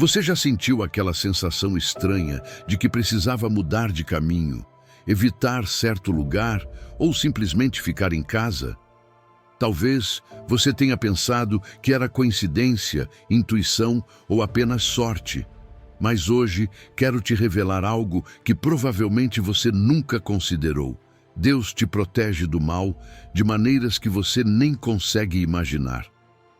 Você já sentiu aquela sensação estranha de que precisava mudar de caminho, evitar certo lugar ou simplesmente ficar em casa? Talvez você tenha pensado que era coincidência, intuição ou apenas sorte. Mas hoje quero te revelar algo que provavelmente você nunca considerou. Deus te protege do mal de maneiras que você nem consegue imaginar.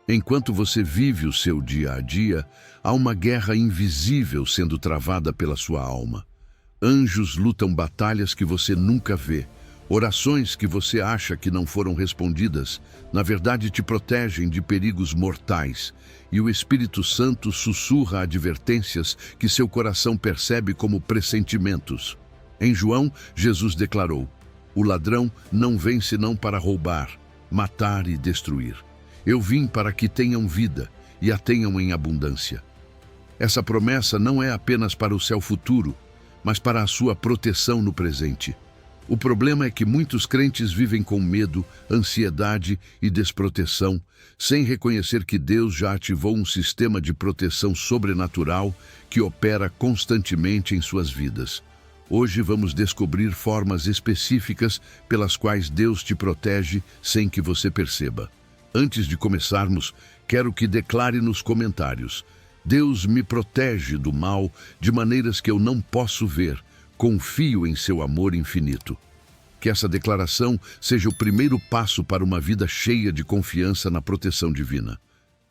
Enquanto você vive o seu dia a dia, há uma guerra invisível sendo travada pela sua alma. Anjos lutam batalhas que você nunca vê. Orações que você acha que não foram respondidas, na verdade te protegem de perigos mortais. E o Espírito Santo sussurra advertências que seu coração percebe como pressentimentos. Em João, Jesus declarou: "O ladrão não vem senão para roubar, matar e destruir. Eu vim para que tenham vida e a tenham em abundância." Essa promessa não é apenas para o céu futuro, mas para a sua proteção no presente. O problema é que muitos crentes vivem com medo, ansiedade e desproteção, sem reconhecer que Deus já ativou um sistema de proteção sobrenatural que opera constantemente em suas vidas. Hoje vamos descobrir formas específicas pelas quais Deus te protege sem que você perceba. Antes de começarmos, quero que declare nos comentários: Deus me protege do mal de maneiras que eu não posso ver. Confio em seu amor infinito. Que essa declaração seja o primeiro passo para uma vida cheia de confiança na proteção divina.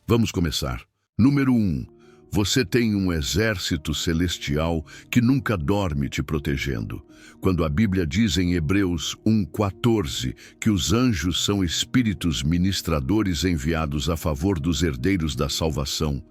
Vamos começar. Número 1. Você tem um exército celestial que nunca dorme te protegendo. Quando a Bíblia diz em Hebreus 1:14 que os anjos são espíritos ministradores enviados a favor dos herdeiros da salvação,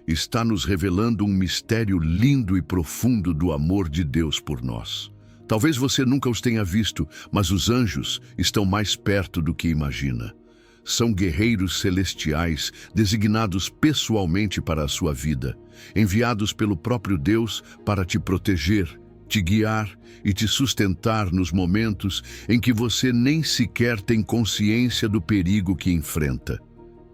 está nos revelando um mistério lindo e profundo do amor de Deus por nós. Talvez você nunca os tenha visto, mas os anjos estão mais perto do que imagina. São guerreiros celestiais designados pessoalmente para a sua vida, enviados pelo próprio Deus para te proteger, te guiar e te sustentar nos momentos em que você nem sequer tem consciência do perigo que enfrenta.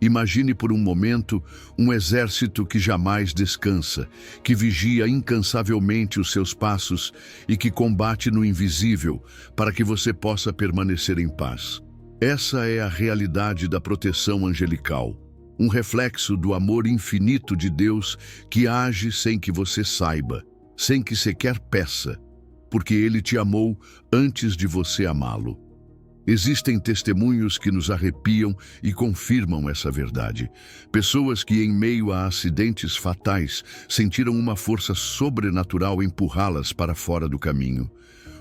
Imagine por um momento um exército que jamais descansa, que vigia incansavelmente os seus passos e que combate no invisível para que você possa permanecer em paz. Essa é a realidade da proteção angelical, um reflexo do amor infinito de Deus que age sem que você saiba, sem que sequer peça, porque Ele te amou antes de você amá-lo. Existem testemunhos que nos arrepiam e confirmam essa verdade. Pessoas que, em meio a acidentes fatais, sentiram uma força sobrenatural empurrá-las para fora do caminho.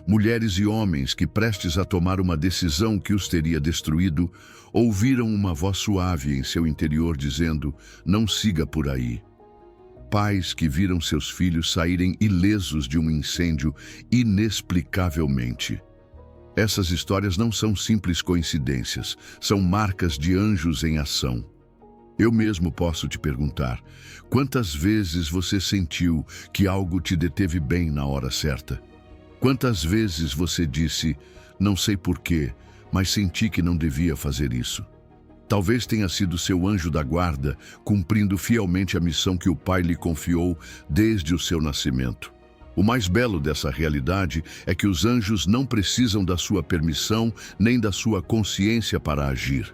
Mulheres e homens que, prestes a tomar uma decisão que os teria destruído, ouviram uma voz suave em seu interior dizendo: "Não siga por aí." Pais que viram seus filhos saírem ilesos de um incêndio inexplicavelmente. Essas histórias não são simples coincidências, são marcas de anjos em ação. Eu mesmo posso te perguntar: quantas vezes você sentiu que algo te deteve bem na hora certa? Quantas vezes você disse: "Não sei porquê, mas senti que não devia fazer isso"? Talvez tenha sido seu anjo da guarda, cumprindo fielmente a missão que o Pai lhe confiou desde o seu nascimento. O mais belo dessa realidade é que os anjos não precisam da sua permissão nem da sua consciência para agir.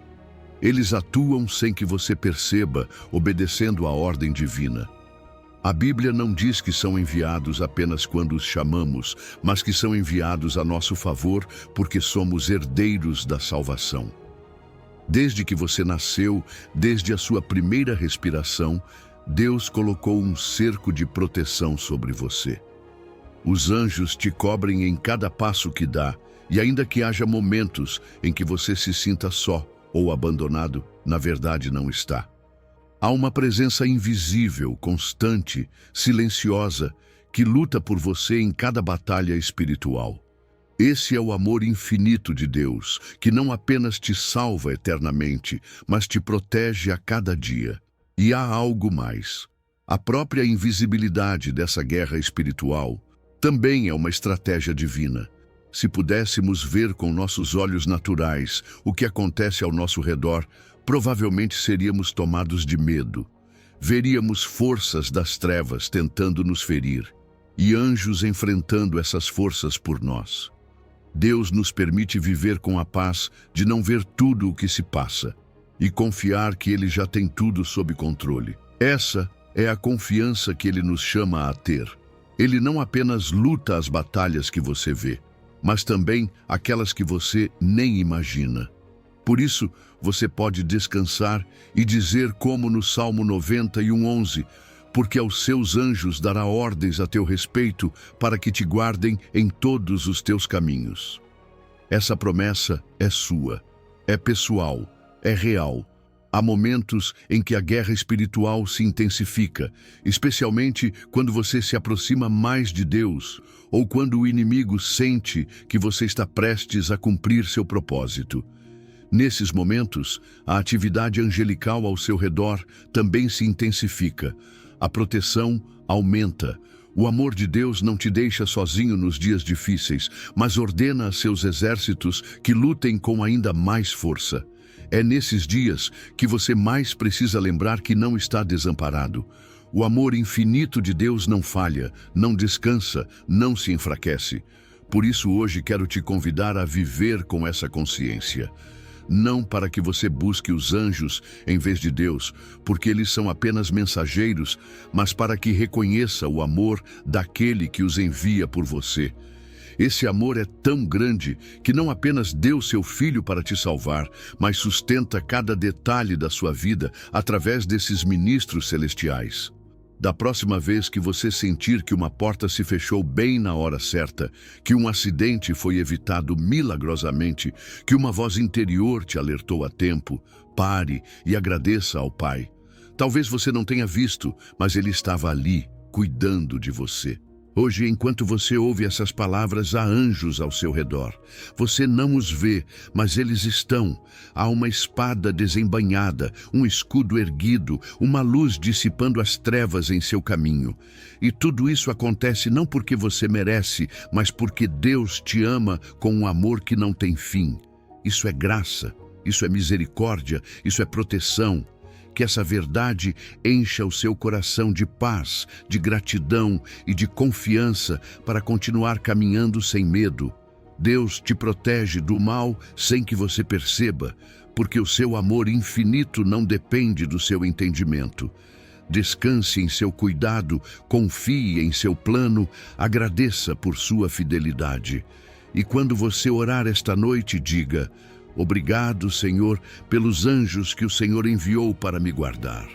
Eles atuam sem que você perceba, obedecendo à ordem divina. A Bíblia não diz que são enviados apenas quando os chamamos, mas que são enviados a nosso favor porque somos herdeiros da salvação. Desde que você nasceu, desde a sua primeira respiração, Deus colocou um cerco de proteção sobre você. Os anjos te cobrem em cada passo que dá, e ainda que haja momentos em que você se sinta só ou abandonado, na verdade não está. Há uma presença invisível, constante, silenciosa, que luta por você em cada batalha espiritual. Esse é o amor infinito de Deus, que não apenas te salva eternamente, mas te protege a cada dia. E há algo mais. A própria invisibilidade dessa guerra espiritual também é uma estratégia divina. Se pudéssemos ver com nossos olhos naturais o que acontece ao nosso redor, provavelmente seríamos tomados de medo. veríamos forças das trevas tentando nos ferir e anjos enfrentando essas forças por nós. Deus nos permite viver com a paz de não ver tudo o que se passa e confiar que Ele já tem tudo sob controle. Essa é a confiança que Ele nos chama a ter. Ele não apenas luta as batalhas que você vê, mas também aquelas que você nem imagina. Por isso, você pode descansar e dizer como no Salmo 91:11, porque aos seus anjos dará ordens a teu respeito para que te guardem em todos os teus caminhos. Essa promessa é sua, é pessoal, é real. Há momentos em que a guerra espiritual se intensifica, especialmente quando você se aproxima mais de Deus ou quando o inimigo sente que você está prestes a cumprir seu propósito. Nesses momentos, a atividade angelical ao seu redor também se intensifica. A proteção aumenta. O amor de Deus não te deixa sozinho nos dias difíceis, mas ordena a seus exércitos que lutem com ainda mais força. É nesses dias que você mais precisa lembrar que não está desamparado. O amor infinito de Deus não falha, não descansa, não se enfraquece. Por isso hoje quero te convidar a viver com essa consciência. Não para que você busque os anjos em vez de Deus, porque eles são apenas mensageiros, mas para que reconheça o amor daquele que os envia por você. Esse amor é tão grande que não apenas deu seu filho para te salvar, mas sustenta cada detalhe da sua vida através desses ministros celestiais. Da próxima vez que você sentir que uma porta se fechou bem na hora certa, que um acidente foi evitado milagrosamente, que uma voz interior te alertou a tempo, pare e agradeça ao Pai. Talvez você não tenha visto, mas Ele estava ali, cuidando de você. Hoje, enquanto você ouve essas palavras, há anjos ao seu redor. Você não os vê, mas eles estão. Há uma espada desembainhada, um escudo erguido, uma luz dissipando as trevas em seu caminho. E tudo isso acontece não porque você merece, mas porque Deus te ama com um amor que não tem fim. Isso é graça, isso é misericórdia, isso é proteção. Que essa verdade encha o seu coração de paz, de gratidão e de confiança para continuar caminhando sem medo. Deus te protege do mal sem que você perceba, porque o seu amor infinito não depende do seu entendimento. Descanse em seu cuidado, confie em seu plano, agradeça por sua fidelidade. E quando você orar esta noite, diga: obrigado, Senhor, pelos anjos que o Senhor enviou para me guardar.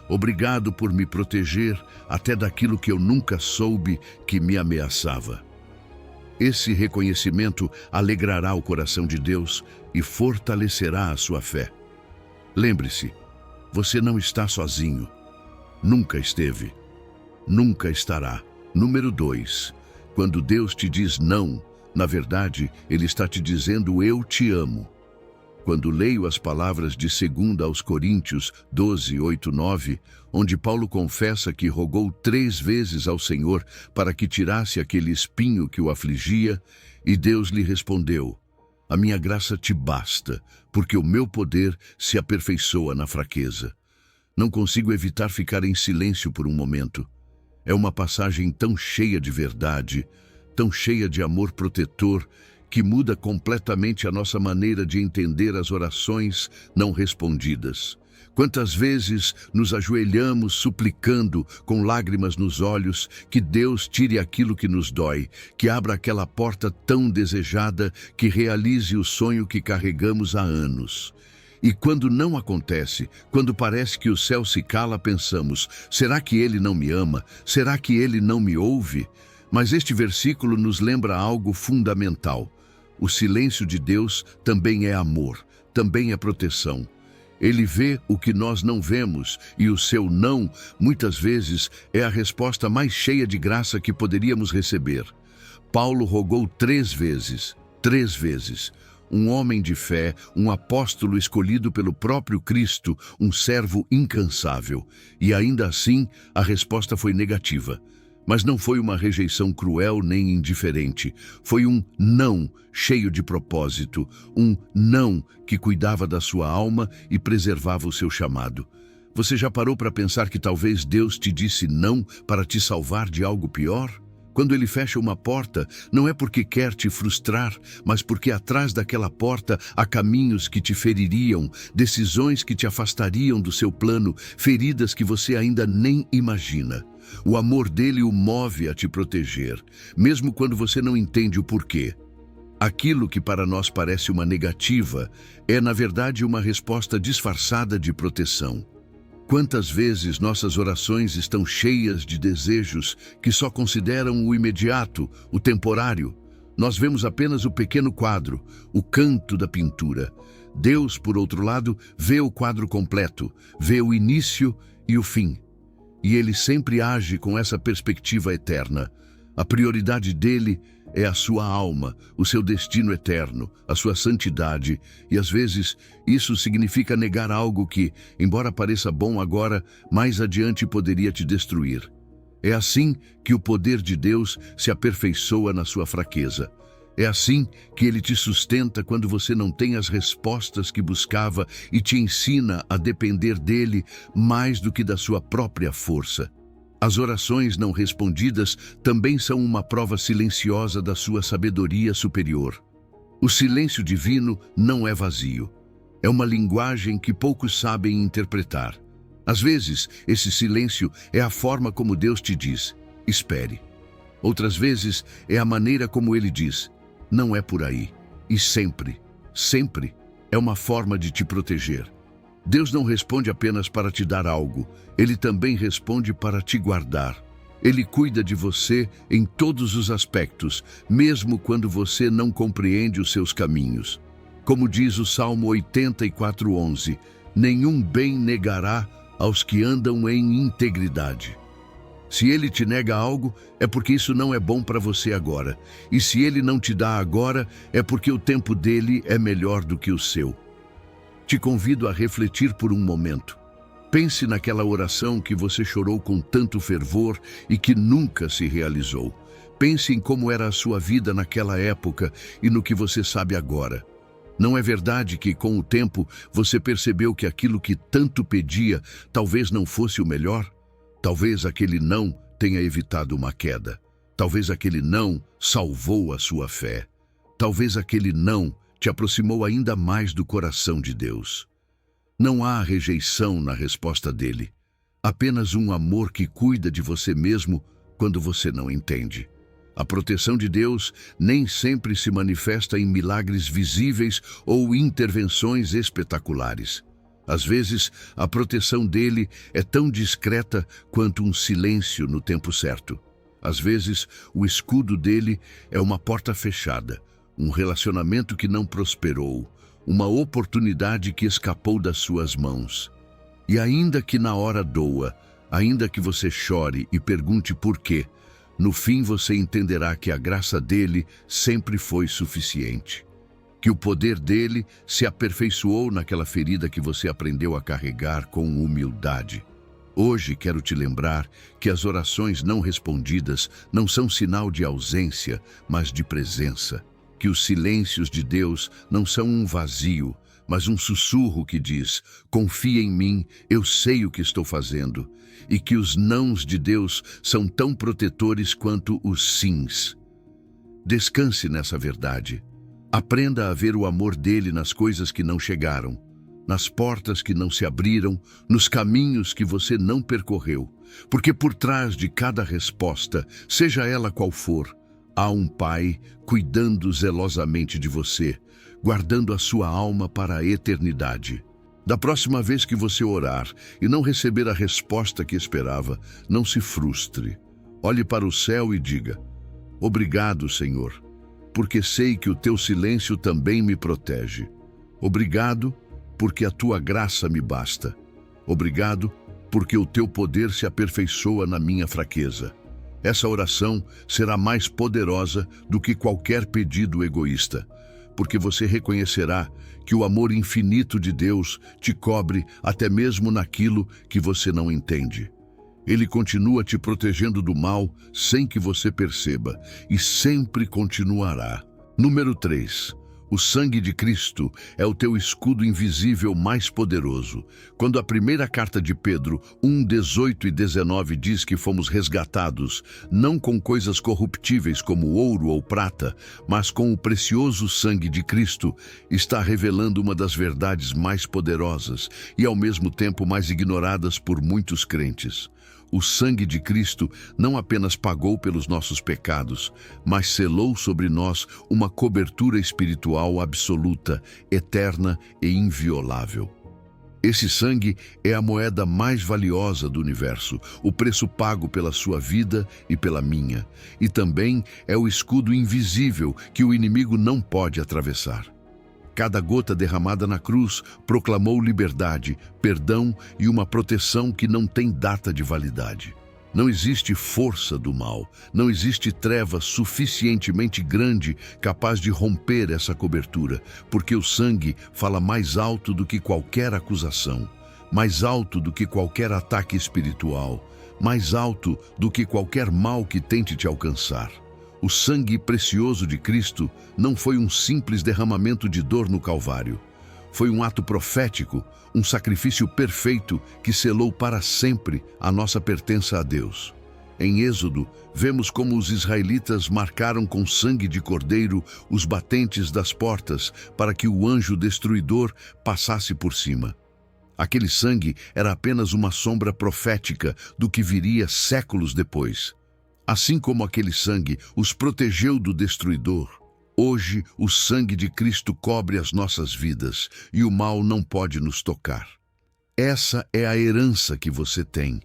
Obrigado por me proteger até daquilo que eu nunca soube que me ameaçava. Esse reconhecimento alegrará o coração de Deus e fortalecerá a sua fé. Lembre-se, você não está sozinho. Nunca esteve. Nunca estará. Número 2. Quando Deus te diz não, na verdade, Ele está te dizendo eu te amo. Quando leio as palavras de 2 aos Coríntios 12, 8, 9, onde Paulo confessa que rogou 3 vezes ao Senhor para que tirasse aquele espinho que o afligia, e Deus lhe respondeu: a minha graça te basta, porque o meu poder se aperfeiçoa na fraqueza. Não consigo evitar ficar em silêncio por um momento. É uma passagem tão cheia de verdade, tão cheia de amor protetor, que muda completamente a nossa maneira de entender as orações não respondidas. Quantas vezes nos ajoelhamos suplicando, com lágrimas nos olhos, que Deus tire aquilo que nos dói, que abra aquela porta tão desejada, que realize o sonho que carregamos há anos. E quando não acontece, quando parece que o céu se cala, pensamos: será que Ele não me ama? Será que Ele não me ouve? Mas este versículo nos lembra algo fundamental. O silêncio de Deus também é amor, também é proteção. Ele vê o que nós não vemos, e o seu não, muitas vezes, é a resposta mais cheia de graça que poderíamos receber. Paulo rogou 3 vezes. 3 vezes. Um homem de fé, um apóstolo escolhido pelo próprio Cristo, um servo incansável. E ainda assim, a resposta foi negativa. Mas não foi uma rejeição cruel nem indiferente. Foi um não cheio de propósito, um não que cuidava da sua alma e preservava o seu chamado. Você já parou para pensar que talvez Deus te disse não para te salvar de algo pior? Quando Ele fecha uma porta, não é porque quer te frustrar, mas porque atrás daquela porta há caminhos que te feririam, decisões que te afastariam do seu plano, feridas que você ainda nem imagina. O amor dele o move a te proteger, mesmo quando você não entende o porquê. Aquilo que para nós parece uma negativa é, na verdade, uma resposta disfarçada de proteção. Quantas vezes nossas orações estão cheias de desejos que só consideram o imediato, o temporário? Nós vemos apenas o pequeno quadro, o canto da pintura. Deus, por outro lado, vê o quadro completo, vê o início e o fim. E Ele sempre age com essa perspectiva eterna. A prioridade dele é a sua alma, o seu destino eterno, a sua santidade, e às vezes isso significa negar algo que, embora pareça bom agora, mais adiante poderia te destruir. É assim que o poder de Deus se aperfeiçoa na sua fraqueza. É assim que Ele te sustenta quando você não tem as respostas que buscava e te ensina a depender dele mais do que da sua própria força. As orações não respondidas também são uma prova silenciosa da sua sabedoria superior. O silêncio divino não é vazio. É uma linguagem que poucos sabem interpretar. Às vezes, esse silêncio é a forma como Deus te diz: espere. Outras vezes, é a maneira como Ele diz: não é por aí. E sempre, sempre é uma forma de te proteger. Deus não responde apenas para te dar algo, Ele também responde para te guardar. Ele cuida de você em todos os aspectos, mesmo quando você não compreende os seus caminhos. Como diz o Salmo 84:11, nenhum bem negará aos que andam em integridade. Se Ele te nega algo, é porque isso não é bom para você agora. E se Ele não te dá agora, é porque o tempo dele é melhor do que o seu. Te convido a refletir por um momento. Pense naquela oração que você chorou com tanto fervor e que nunca se realizou. Pense em como era a sua vida naquela época e no que você sabe agora. Não é verdade que, com o tempo, você percebeu que aquilo que tanto pedia talvez não fosse o melhor? Talvez aquele não tenha evitado uma queda. Talvez aquele não salvou a sua fé. Talvez aquele não te aproximou ainda mais do coração de Deus. Não há rejeição na resposta dele, apenas um amor que cuida de você mesmo quando você não entende. A proteção de Deus nem sempre se manifesta em milagres visíveis ou intervenções espetaculares. Às vezes, a proteção dele é tão discreta quanto um silêncio no tempo certo. Às vezes, o escudo dele é uma porta fechada, um relacionamento que não prosperou, uma oportunidade que escapou das suas mãos. E ainda que na hora doa, ainda que você chore e pergunte por quê, no fim você entenderá que a graça dele sempre foi suficiente. Que o poder dele se aperfeiçoou naquela ferida que você aprendeu a carregar com humildade. Hoje quero te lembrar que as orações não respondidas não são sinal de ausência, mas de presença. Que os silêncios de Deus não são um vazio, mas um sussurro que diz: confia em mim, eu sei o que estou fazendo. E que os nãos de Deus são tão protetores quanto os sims. Descanse nessa verdade. Aprenda a ver o amor dele nas coisas que não chegaram, nas portas que não se abriram, nos caminhos que você não percorreu. Porque por trás de cada resposta, seja ela qual for, há um Pai cuidando zelosamente de você, guardando a sua alma para a eternidade. Da próxima vez que você orar e não receber a resposta que esperava, não se frustre. Olhe para o céu e diga: obrigado, Senhor, porque sei que o teu silêncio também me protege. Obrigado, porque a tua graça me basta. Obrigado, porque o teu poder se aperfeiçoa na minha fraqueza. Essa oração será mais poderosa do que qualquer pedido egoísta, porque você reconhecerá que o amor infinito de Deus te cobre até mesmo naquilo que você não entende. Ele continua te protegendo do mal sem que você perceba e sempre continuará. Número 3. O sangue de Cristo é o teu escudo invisível mais poderoso. Quando a primeira carta de Pedro 1:18 e 19 diz que fomos resgatados, não com coisas corruptíveis como ouro ou prata, mas com o precioso sangue de Cristo, está revelando uma das verdades mais poderosas e ao mesmo tempo mais ignoradas por muitos crentes. O sangue de Cristo não apenas pagou pelos nossos pecados, mas selou sobre nós uma cobertura espiritual absoluta, eterna e inviolável. Esse sangue é a moeda mais valiosa do universo, o preço pago pela sua vida e pela minha, e também é o escudo invisível que o inimigo não pode atravessar. Cada gota derramada na cruz proclamou liberdade, perdão e uma proteção que não tem data de validade. Não existe força do mal, não existe treva suficientemente grande capaz de romper essa cobertura, porque o sangue fala mais alto do que qualquer acusação, mais alto do que qualquer ataque espiritual, mais alto do que qualquer mal que tente te alcançar. O sangue precioso de Cristo não foi um simples derramamento de dor no Calvário. Foi um ato profético, um sacrifício perfeito que selou para sempre a nossa pertença a Deus. Em Êxodo, vemos como os israelitas marcaram com sangue de cordeiro os batentes das portas para que o anjo destruidor passasse por cima. Aquele sangue era apenas uma sombra profética do que viria séculos depois. Assim como aquele sangue os protegeu do destruidor, hoje o sangue de Cristo cobre as nossas vidas e o mal não pode nos tocar. Essa é a herança que você tem.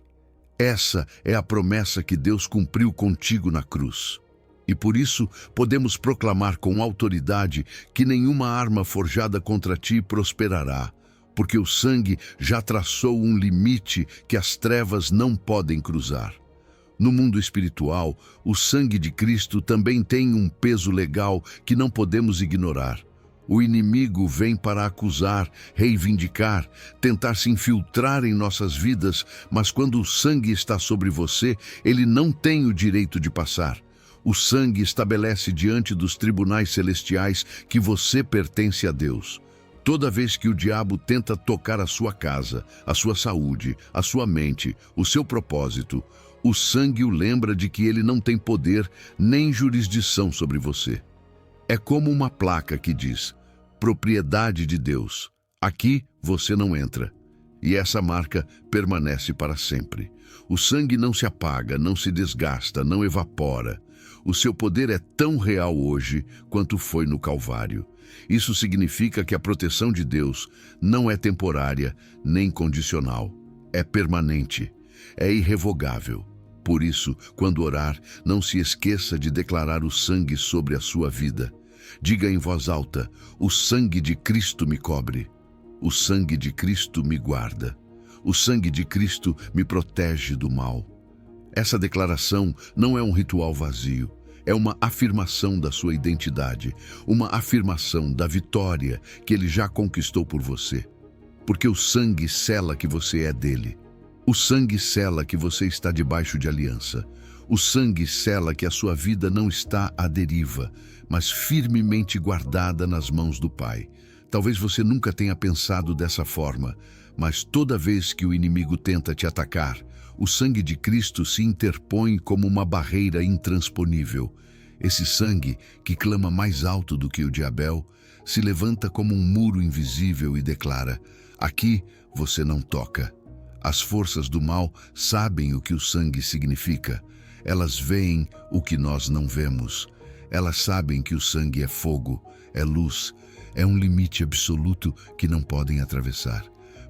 Essa é a promessa que Deus cumpriu contigo na cruz. E por isso podemos proclamar com autoridade que nenhuma arma forjada contra ti prosperará, porque o sangue já traçou um limite que as trevas não podem cruzar. No mundo espiritual, o sangue de Cristo também tem um peso legal que não podemos ignorar. O inimigo vem para acusar, reivindicar, tentar se infiltrar em nossas vidas, mas quando o sangue está sobre você, ele não tem o direito de passar. O sangue estabelece diante dos tribunais celestiais que você pertence a Deus. Toda vez que o diabo tenta tocar a sua casa, a sua saúde, a sua mente, o seu propósito, o sangue o lembra de que ele não tem poder nem jurisdição sobre você. É como uma placa que diz: propriedade de Deus. Aqui você não entra. E essa marca permanece para sempre. O sangue não se apaga, não se desgasta, não evapora. O seu poder é tão real hoje quanto foi no Calvário. Isso significa que a proteção de Deus não é temporária nem condicional. É permanente. É irrevogável. Por isso, quando orar, não se esqueça de declarar o sangue sobre a sua vida. Diga em voz alta: o sangue de Cristo me cobre. O sangue de Cristo me guarda. O sangue de Cristo me protege do mal. Essa declaração não é um ritual vazio. É uma afirmação da sua identidade, uma afirmação da vitória que Ele já conquistou por você. Porque o sangue sela que você é dele. O sangue sela que você está debaixo de aliança. O sangue sela que a sua vida não está à deriva, mas firmemente guardada nas mãos do Pai. Talvez você nunca tenha pensado dessa forma, mas toda vez que o inimigo tenta te atacar, o sangue de Cristo se interpõe como uma barreira intransponível. Esse sangue, que clama mais alto do que o de Abel, se levanta como um muro invisível e declara: aqui você não toca. As forças do mal sabem o que o sangue significa. Elas veem o que nós não vemos. Elas sabem que o sangue é fogo, é luz, é um limite absoluto que não podem atravessar.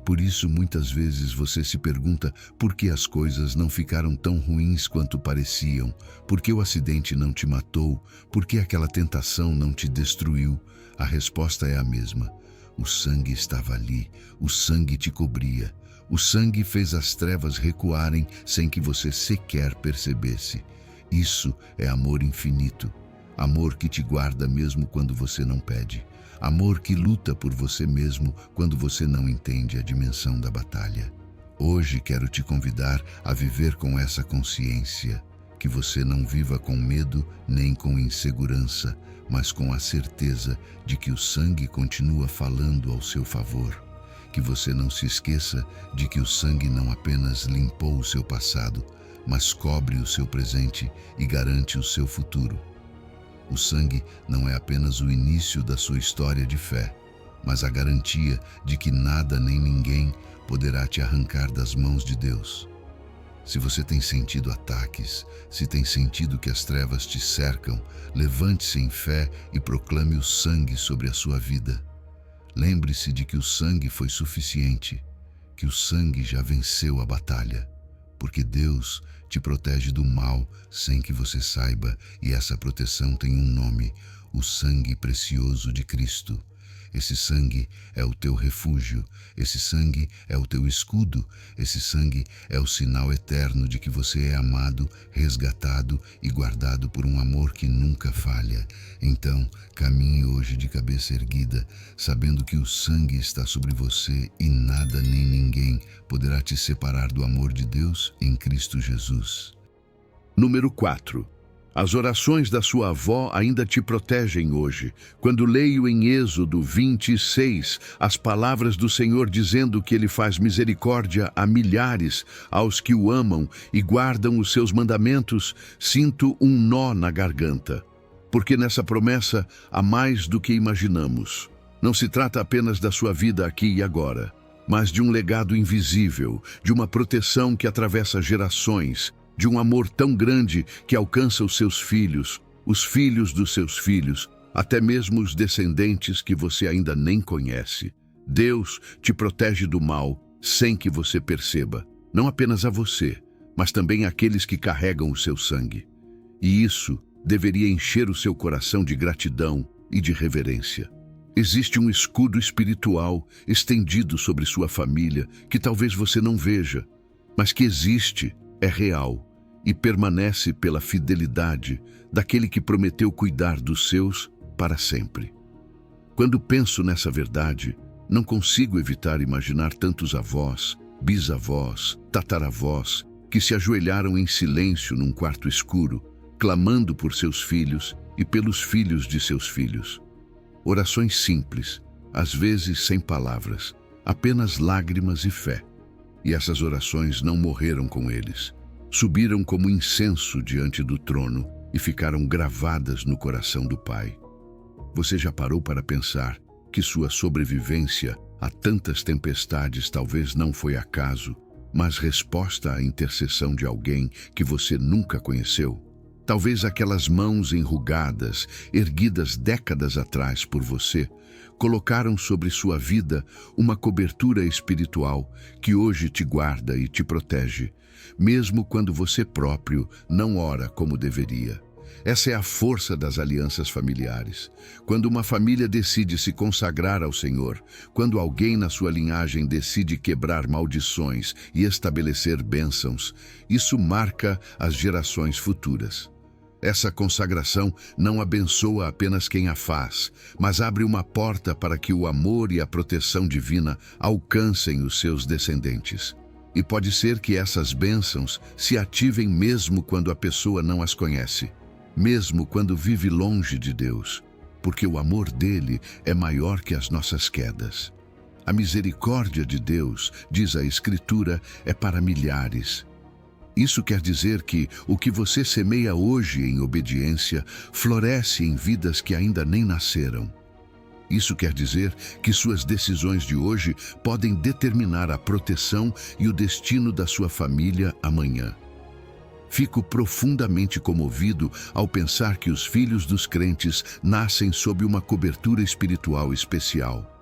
Por isso, muitas vezes você se pergunta por que as coisas não ficaram tão ruins quanto pareciam, por que o acidente não te matou, por que aquela tentação não te destruiu. A resposta é a mesma. O sangue estava ali, o sangue te cobria. O sangue fez as trevas recuarem sem que você sequer percebesse. Isso é amor infinito. Amor que te guarda mesmo quando você não pede. Amor que luta por você mesmo quando você não entende a dimensão da batalha. Hoje quero te convidar a viver com essa consciência. Que você não viva com medo nem com insegurança, mas com a certeza de que o sangue continua falando ao seu favor. Que você não se esqueça de que o sangue não apenas limpou o seu passado, mas cobre o seu presente e garante o seu futuro. O sangue não é apenas o início da sua história de fé, mas a garantia de que nada nem ninguém poderá te arrancar das mãos de Deus. Se você tem sentido ataques, se tem sentido que as trevas te cercam, levante-se em fé e proclame o sangue sobre a sua vida. Lembre-se de que o sangue foi suficiente, que o sangue já venceu a batalha, porque Deus te protege do mal sem que você saiba, e essa proteção tem um nome: o sangue precioso de Cristo. Esse sangue é o teu refúgio, esse sangue é o teu escudo, esse sangue é o sinal eterno de que você é amado, resgatado e guardado por um amor que nunca falha. Então, caminhe hoje de cabeça erguida, sabendo que o sangue está sobre você e nada nem ninguém poderá te separar do amor de Deus em Cristo Jesus. Número 4. As orações da sua avó ainda te protegem hoje. Quando leio em Êxodo 26 as palavras do Senhor dizendo que Ele faz misericórdia a milhares, aos que o amam e guardam os seus mandamentos, sinto um nó na garganta. Porque nessa promessa há mais do que imaginamos. Não se trata apenas da sua vida aqui e agora, mas de um legado invisível, de uma proteção que atravessa gerações, de um amor tão grande que alcança os seus filhos, os filhos dos seus filhos, até mesmo os descendentes que você ainda nem conhece. Deus te protege do mal sem que você perceba, não apenas a você, mas também aqueles que carregam o seu sangue. E isso deveria encher o seu coração de gratidão e de reverência. Existe um escudo espiritual estendido sobre sua família que talvez você não veja, mas que existe, é real e permanece pela fidelidade daquele que prometeu cuidar dos seus para sempre. Quando penso nessa verdade, não consigo evitar imaginar tantos avós, bisavós, tataravós, que se ajoelharam em silêncio num quarto escuro, clamando por seus filhos e pelos filhos de seus filhos. Orações simples, às vezes sem palavras, apenas lágrimas e fé. E essas orações não morreram com eles. Subiram como incenso diante do trono e ficaram gravadas no coração do Pai. Você já parou para pensar que sua sobrevivência a tantas tempestades talvez não foi acaso, mas resposta à intercessão de alguém que você nunca conheceu? Talvez aquelas mãos enrugadas, erguidas décadas atrás por você, colocaram sobre sua vida uma cobertura espiritual que hoje te guarda e te protege, mesmo quando você próprio não ora como deveria. Essa é a força das alianças familiares. Quando uma família decide se consagrar ao Senhor, quando alguém na sua linhagem decide quebrar maldições e estabelecer bênçãos, isso marca as gerações futuras. Essa consagração não abençoa apenas quem a faz, mas abre uma porta para que o amor e a proteção divina alcancem os seus descendentes. E pode ser que essas bênçãos se ativem mesmo quando a pessoa não as conhece, mesmo quando vive longe de Deus, porque o amor dele é maior que as nossas quedas. A misericórdia de Deus, diz a Escritura, é para milhares. Isso quer dizer que o que você semeia hoje em obediência floresce em vidas que ainda nem nasceram. Isso quer dizer que suas decisões de hoje podem determinar a proteção e o destino da sua família amanhã. Fico profundamente comovido ao pensar que os filhos dos crentes nascem sob uma cobertura espiritual especial.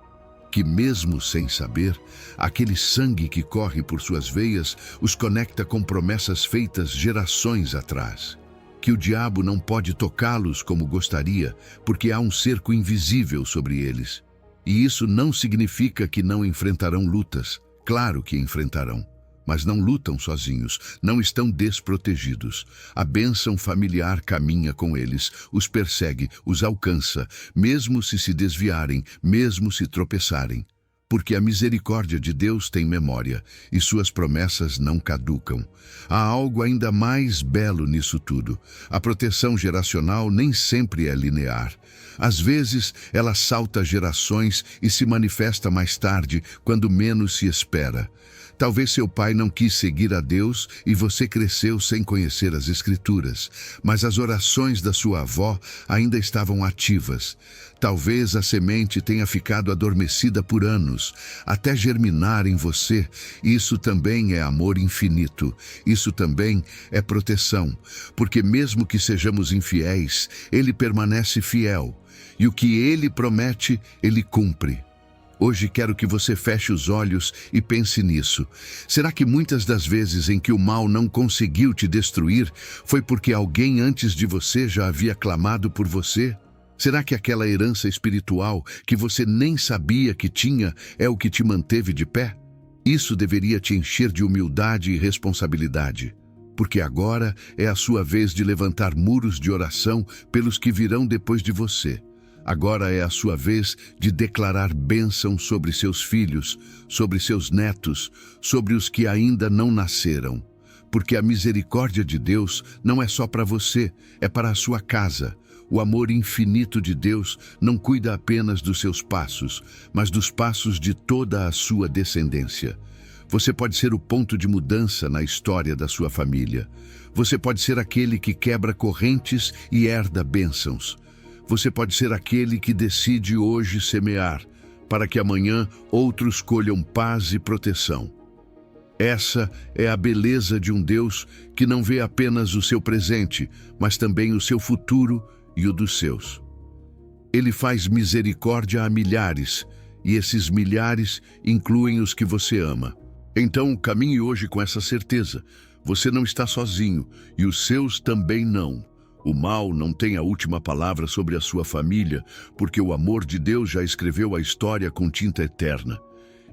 Que mesmo sem saber, aquele sangue que corre por suas veias os conecta com promessas feitas gerações atrás. Que o diabo não pode tocá-los como gostaria, porque há um cerco invisível sobre eles. E isso não significa que não enfrentarão lutas. Claro que enfrentarão. Mas não lutam sozinhos, não estão desprotegidos. A bênção familiar caminha com eles, os persegue, os alcança, mesmo se desviarem, mesmo se tropeçarem. Porque a misericórdia de Deus tem memória e suas promessas não caducam. Há algo ainda mais belo nisso tudo. A proteção geracional nem sempre é linear. Às vezes, ela salta gerações e se manifesta mais tarde, quando menos se espera. Talvez seu pai não quis seguir a Deus e você cresceu sem conhecer as Escrituras, mas as orações da sua avó ainda estavam ativas. Talvez a semente tenha ficado adormecida por anos, até germinar em você. Isso também é amor infinito. Isso também é proteção, porque mesmo que sejamos infiéis, Ele permanece fiel. E o que Ele promete, Ele cumpre. Hoje quero que você feche os olhos e pense nisso. Será que muitas das vezes em que o mal não conseguiu te destruir, foi porque alguém antes de você já havia clamado por você? Será que aquela herança espiritual que você nem sabia que tinha é o que te manteve de pé? Isso deveria te encher de humildade e responsabilidade, porque agora é a sua vez de levantar muros de oração pelos que virão depois de você. Agora é a sua vez de declarar bênção sobre seus filhos, sobre seus netos, sobre os que ainda não nasceram. Porque a misericórdia de Deus não é só para você, é para a sua casa. O amor infinito de Deus não cuida apenas dos seus passos, mas dos passos de toda a sua descendência. Você pode ser o ponto de mudança na história da sua família. Você pode ser aquele que quebra correntes e herda bênçãos. Você pode ser aquele que decide hoje semear, para que amanhã outros colham paz e proteção. Essa é a beleza de um Deus que não vê apenas o seu presente, mas também o seu futuro e o dos seus. Ele faz misericórdia a milhares, e esses milhares incluem os que você ama. Então, caminhe hoje com essa certeza. Você não está sozinho, e os seus também não. O mal não tem a última palavra sobre a sua família, porque o amor de Deus já escreveu a história com tinta eterna.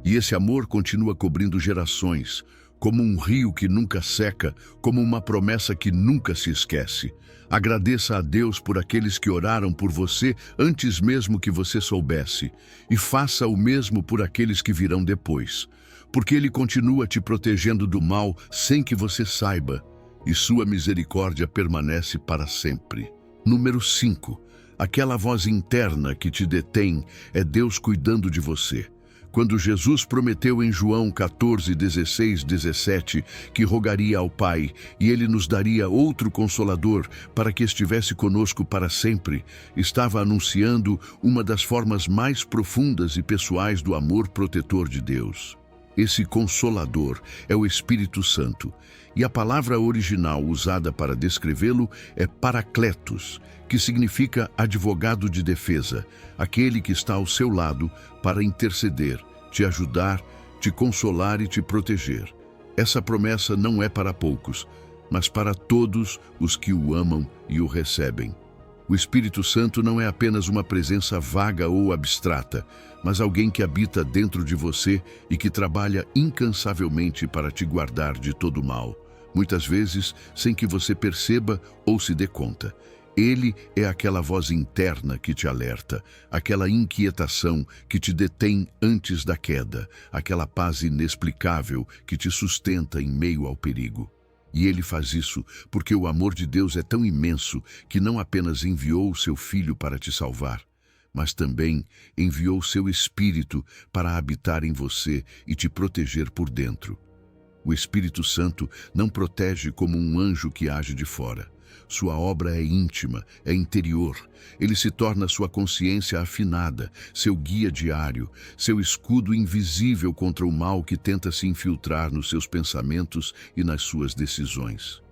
E esse amor continua cobrindo gerações, como um rio que nunca seca, como uma promessa que nunca se esquece. Agradeça a Deus por aqueles que oraram por você antes mesmo que você soubesse, e faça o mesmo por aqueles que virão depois, porque Ele continua te protegendo do mal sem que você saiba. E sua misericórdia permanece para sempre. Número 5. Aquela voz interna que te detém é Deus cuidando de você. Quando Jesus prometeu em João 14, 16, 17, que rogaria ao Pai e Ele nos daria outro Consolador para que estivesse conosco para sempre, estava anunciando uma das formas mais profundas e pessoais do amor protetor de Deus. Esse Consolador é o Espírito Santo, e a palavra original usada para descrevê-lo é Paracletos, que significa advogado de defesa, aquele que está ao seu lado para interceder, te ajudar, te consolar e te proteger. Essa promessa não é para poucos, mas para todos os que o amam e o recebem. O Espírito Santo não é apenas uma presença vaga ou abstrata, mas alguém que habita dentro de você e que trabalha incansavelmente para te guardar de todo mal, muitas vezes sem que você perceba ou se dê conta. Ele é aquela voz interna que te alerta, aquela inquietação que te detém antes da queda, aquela paz inexplicável que te sustenta em meio ao perigo. E Ele faz isso porque o amor de Deus é tão imenso que não apenas enviou o seu Filho para te salvar, mas também enviou o seu Espírito para habitar em você e te proteger por dentro. O Espírito Santo não protege como um anjo que age de fora. Sua obra é íntima, é interior. Ele se torna sua consciência afinada, seu guia diário, seu escudo invisível contra o mal que tenta se infiltrar nos seus pensamentos e nas suas decisões.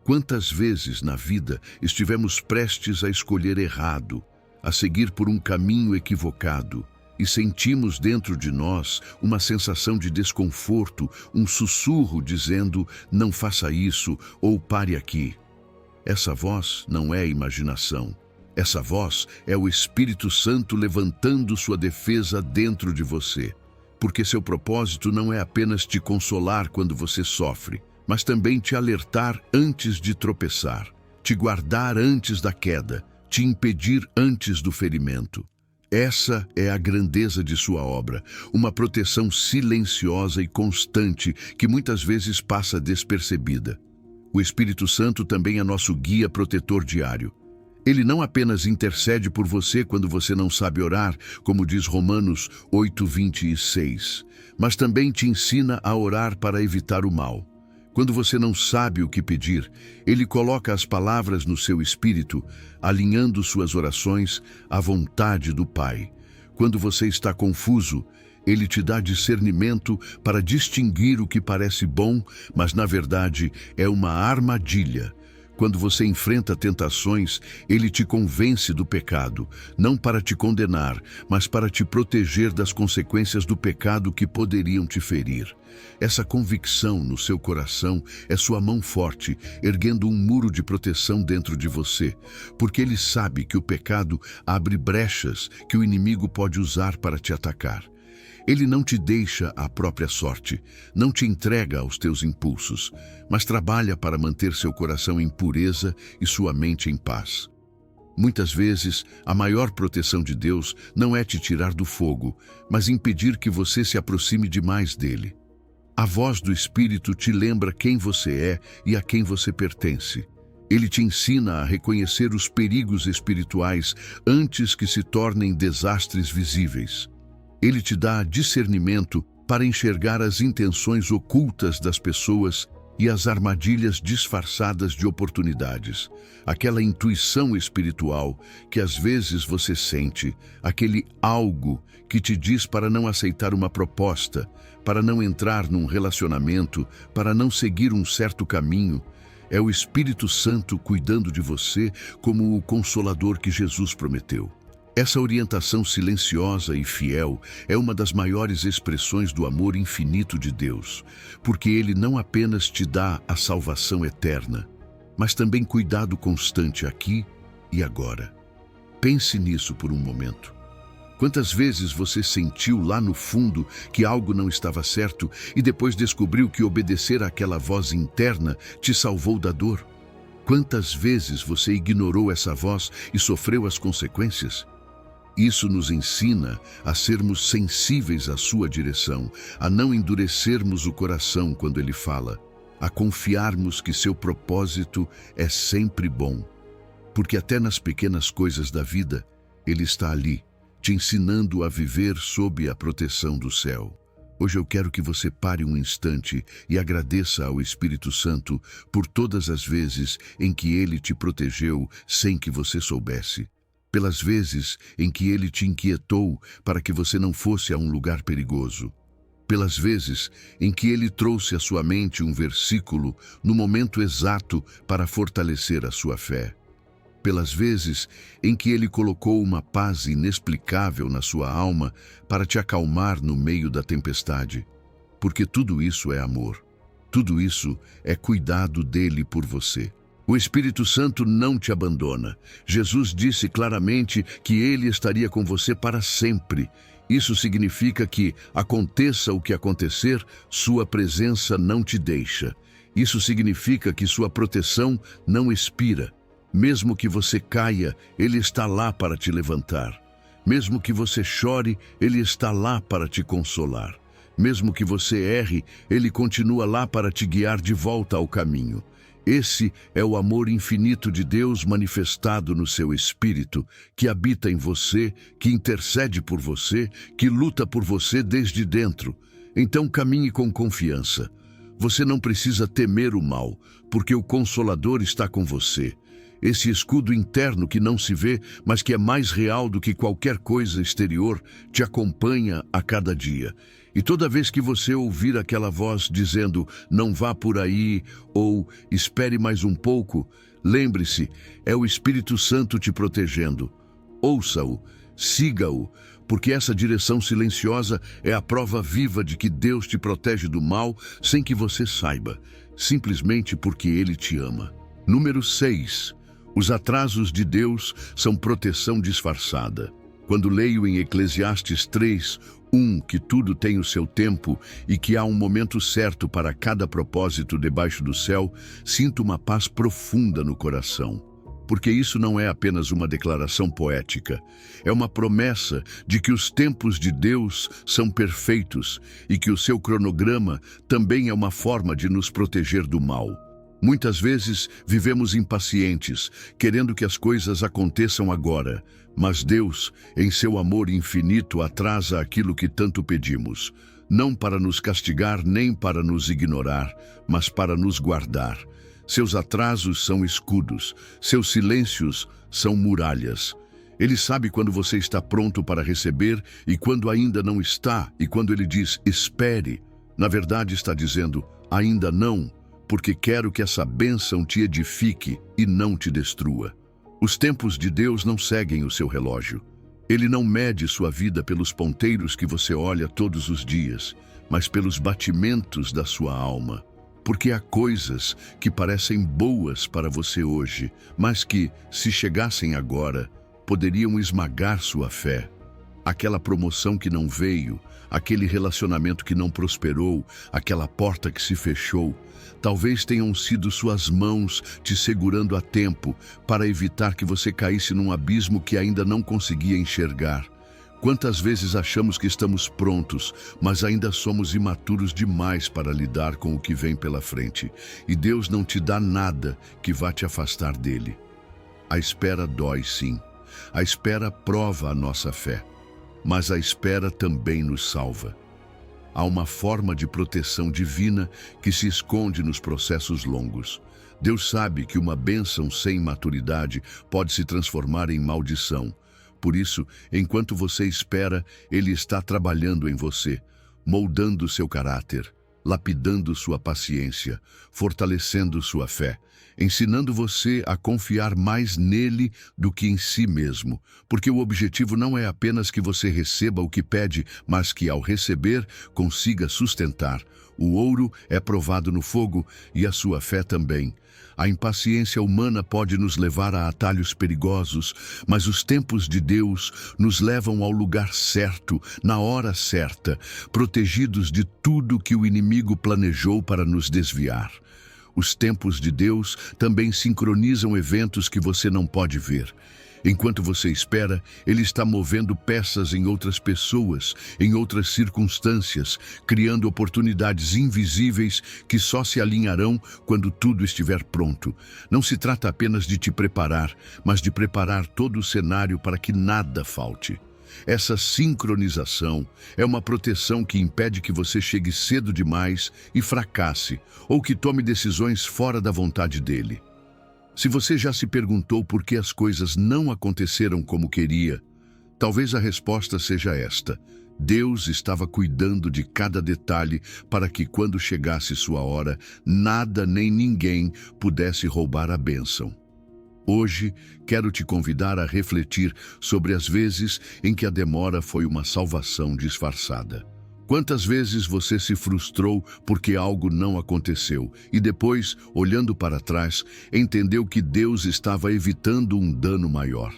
Quantas vezes na vida estivemos prestes a escolher errado, a seguir por um caminho equivocado, e sentimos dentro de nós uma sensação de desconforto, um sussurro dizendo, não faça isso ou pare aqui. Essa voz não é imaginação. Essa voz é o Espírito Santo levantando sua defesa dentro de você. Porque seu propósito não é apenas te consolar quando você sofre, mas também te alertar antes de tropeçar, te guardar antes da queda, te impedir antes do ferimento, Essa é a grandeza de sua obra, uma proteção silenciosa e constante que muitas vezes passa despercebida. O Espírito Santo também é nosso guia protetor diário. Ele não apenas intercede por você quando você não sabe orar, como diz Romanos 8:26, mas também te ensina a orar para evitar o mal. Quando você não sabe o que pedir, ele coloca as palavras no seu espírito, alinhando suas orações à vontade do Pai. Quando você está confuso, ele te dá discernimento para distinguir o que parece bom, mas na verdade é uma armadilha. Quando você enfrenta tentações, ele te convence do pecado, não para te condenar, mas para te proteger das consequências do pecado que poderiam te ferir. Essa convicção no seu coração é sua mão forte, erguendo um muro de proteção dentro de você, porque ele sabe que o pecado abre brechas que o inimigo pode usar para te atacar. Ele não te deixa à própria sorte, não te entrega aos teus impulsos, mas trabalha para manter seu coração em pureza e sua mente em paz. Muitas vezes, a maior proteção de Deus não é te tirar do fogo, mas impedir que você se aproxime demais dele. A voz do Espírito te lembra quem você é e a quem você pertence. Ele te ensina a reconhecer os perigos espirituais antes que se tornem desastres visíveis. Ele te dá discernimento para enxergar as intenções ocultas das pessoas e as armadilhas disfarçadas de oportunidades. Aquela intuição espiritual que às vezes você sente, aquele algo que te diz para não aceitar uma proposta, para não entrar num relacionamento, para não seguir um certo caminho. É o Espírito Santo cuidando de você como o Consolador que Jesus prometeu. Essa orientação silenciosa e fiel é uma das maiores expressões do amor infinito de Deus, porque Ele não apenas te dá a salvação eterna, mas também cuidado constante aqui e agora. Pense nisso por um momento. Quantas vezes você sentiu lá no fundo que algo não estava certo e depois descobriu que obedecer àquela voz interna te salvou da dor? Quantas vezes você ignorou essa voz e sofreu as consequências? Isso nos ensina a sermos sensíveis à sua direção, a não endurecermos o coração quando ele fala, a confiarmos que seu propósito é sempre bom. Porque até nas pequenas coisas da vida, ele está ali, te ensinando a viver sob a proteção do céu. Hoje eu quero que você pare um instante e agradeça ao Espírito Santo por todas as vezes em que ele te protegeu sem que você soubesse. Pelas vezes em que ele te inquietou para que você não fosse a um lugar perigoso. Pelas vezes em que ele trouxe à sua mente um versículo no momento exato para fortalecer a sua fé. Pelas vezes em que ele colocou uma paz inexplicável na sua alma para te acalmar no meio da tempestade. Porque tudo isso é amor. Tudo isso é cuidado dele por você. O Espírito Santo não te abandona. Jesus disse claramente que ele estaria com você para sempre. Isso significa que, aconteça o que acontecer, sua presença não te deixa. Isso significa que sua proteção não expira. Mesmo que você caia, ele está lá para te levantar. Mesmo que você chore, ele está lá para te consolar. Mesmo que você erre, ele continua lá para te guiar de volta ao caminho. Esse é o amor infinito de Deus manifestado no seu Espírito, que habita em você, que intercede por você, que luta por você desde dentro. Então caminhe com confiança. Você não precisa temer o mal, porque o Consolador está com você. Esse escudo interno que não se vê, mas que é mais real do que qualquer coisa exterior, te acompanha a cada dia. E toda vez que você ouvir aquela voz dizendo, não vá por aí, ou espere mais um pouco, lembre-se, é o Espírito Santo te protegendo. Ouça-o, siga-o, porque essa direção silenciosa é a prova viva de que Deus te protege do mal sem que você saiba, simplesmente porque Ele te ama. Número 6. Os atrasos de Deus são proteção disfarçada. Quando leio em Eclesiastes 3:1 que tudo tem o seu tempo e que há um momento certo para cada propósito debaixo do céu, sinto uma paz profunda no coração. porque isso não é apenas uma declaração poética, é uma promessa de que os tempos de Deus são perfeitos e que o seu cronograma também é uma forma de nos proteger do mal. Muitas vezes vivemos impacientes, querendo que as coisas aconteçam agora, mas Deus, em seu amor infinito, atrasa aquilo que tanto pedimos, não para nos castigar nem para nos ignorar, mas para nos guardar. Seus atrasos são escudos, seus silêncios são muralhas. Ele sabe quando você está pronto para receber e quando ainda não está, e quando ele diz, espere, na verdade está dizendo, ainda não, porque quero que essa bênção te edifique e não te destrua. Os tempos de Deus não seguem o seu relógio. Ele não mede sua vida pelos ponteiros que você olha todos os dias, mas pelos batimentos da sua alma. Porque há coisas que parecem boas para você hoje, mas que, se chegassem agora, poderiam esmagar sua fé. Aquela promoção que não veio, aquele relacionamento que não prosperou, aquela porta que se fechou, talvez tenham sido suas mãos te segurando a tempo para evitar que você caísse num abismo que ainda não conseguia enxergar. Quantas vezes achamos que estamos prontos, mas ainda somos imaturos demais para lidar com o que vem pela frente, e Deus não te dá nada que vá te afastar dele. A espera dói, sim. A espera prova a nossa fé, mas a espera também nos salva. Há uma forma de proteção divina que se esconde nos processos longos. Deus sabe que uma bênção sem maturidade pode se transformar em maldição. Por isso, enquanto você espera, Ele está trabalhando em você, moldando seu caráter, lapidando sua paciência, fortalecendo sua fé, ensinando você a confiar mais nele do que em si mesmo, porque o objetivo não é apenas que você receba o que pede, mas que, ao receber, consiga sustentar. O ouro é provado no fogo e a sua fé também. A impaciência humana pode nos levar a atalhos perigosos, mas os tempos de Deus nos levam ao lugar certo, na hora certa, protegidos de tudo que o inimigo planejou para nos desviar. Os tempos de Deus também sincronizam eventos que você não pode ver. Enquanto você espera, Ele está movendo peças em outras pessoas, em outras circunstâncias, criando oportunidades invisíveis que só se alinharão quando tudo estiver pronto. Não se trata apenas de te preparar, mas de preparar todo o cenário para que nada falte. Essa sincronização é uma proteção que impede que você chegue cedo demais e fracasse, ou que tome decisões fora da vontade dele. Se você já se perguntou por que as coisas não aconteceram como queria, talvez a resposta seja esta: Deus estava cuidando de cada detalhe para que, quando chegasse sua hora, nada nem ninguém pudesse roubar a bênção. Hoje, quero te convidar a refletir sobre as vezes em que a demora foi uma salvação disfarçada. Quantas vezes você se frustrou porque algo não aconteceu e depois, olhando para trás, entendeu que Deus estava evitando um dano maior?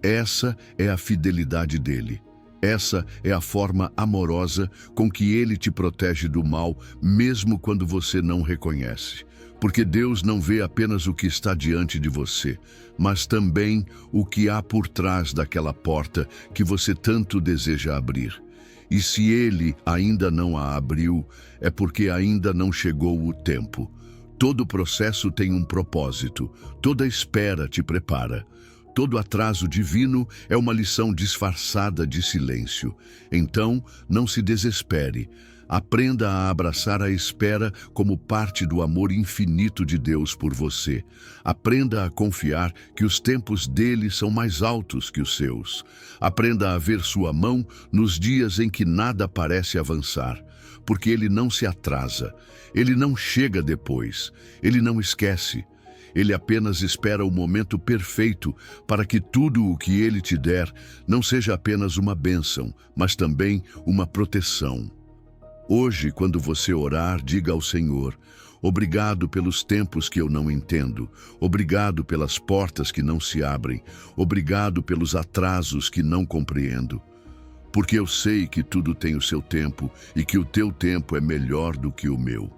Essa é a fidelidade dele. Essa é a forma amorosa com que ele te protege do mal, mesmo quando você não reconhece. Porque Deus não vê apenas o que está diante de você, mas também o que há por trás daquela porta que você tanto deseja abrir. E se Ele ainda não a abriu, é porque ainda não chegou o tempo. Todo processo tem um propósito, toda espera te prepara. Todo atraso divino é uma lição disfarçada de silêncio. Então, não se desespere. Aprenda a abraçar a espera como parte do amor infinito de Deus por você. Aprenda a confiar que os tempos dele são mais altos que os seus. Aprenda a ver sua mão nos dias em que nada parece avançar, porque ele não se atrasa, ele não chega depois, ele não esquece. Ele apenas espera o momento perfeito para que tudo o que ele te der não seja apenas uma bênção, mas também uma proteção. Hoje, quando você orar, diga ao Senhor: obrigado pelos tempos que eu não entendo, obrigado pelas portas que não se abrem, obrigado pelos atrasos que não compreendo. Porque eu sei que tudo tem o seu tempo e que o teu tempo é melhor do que o meu.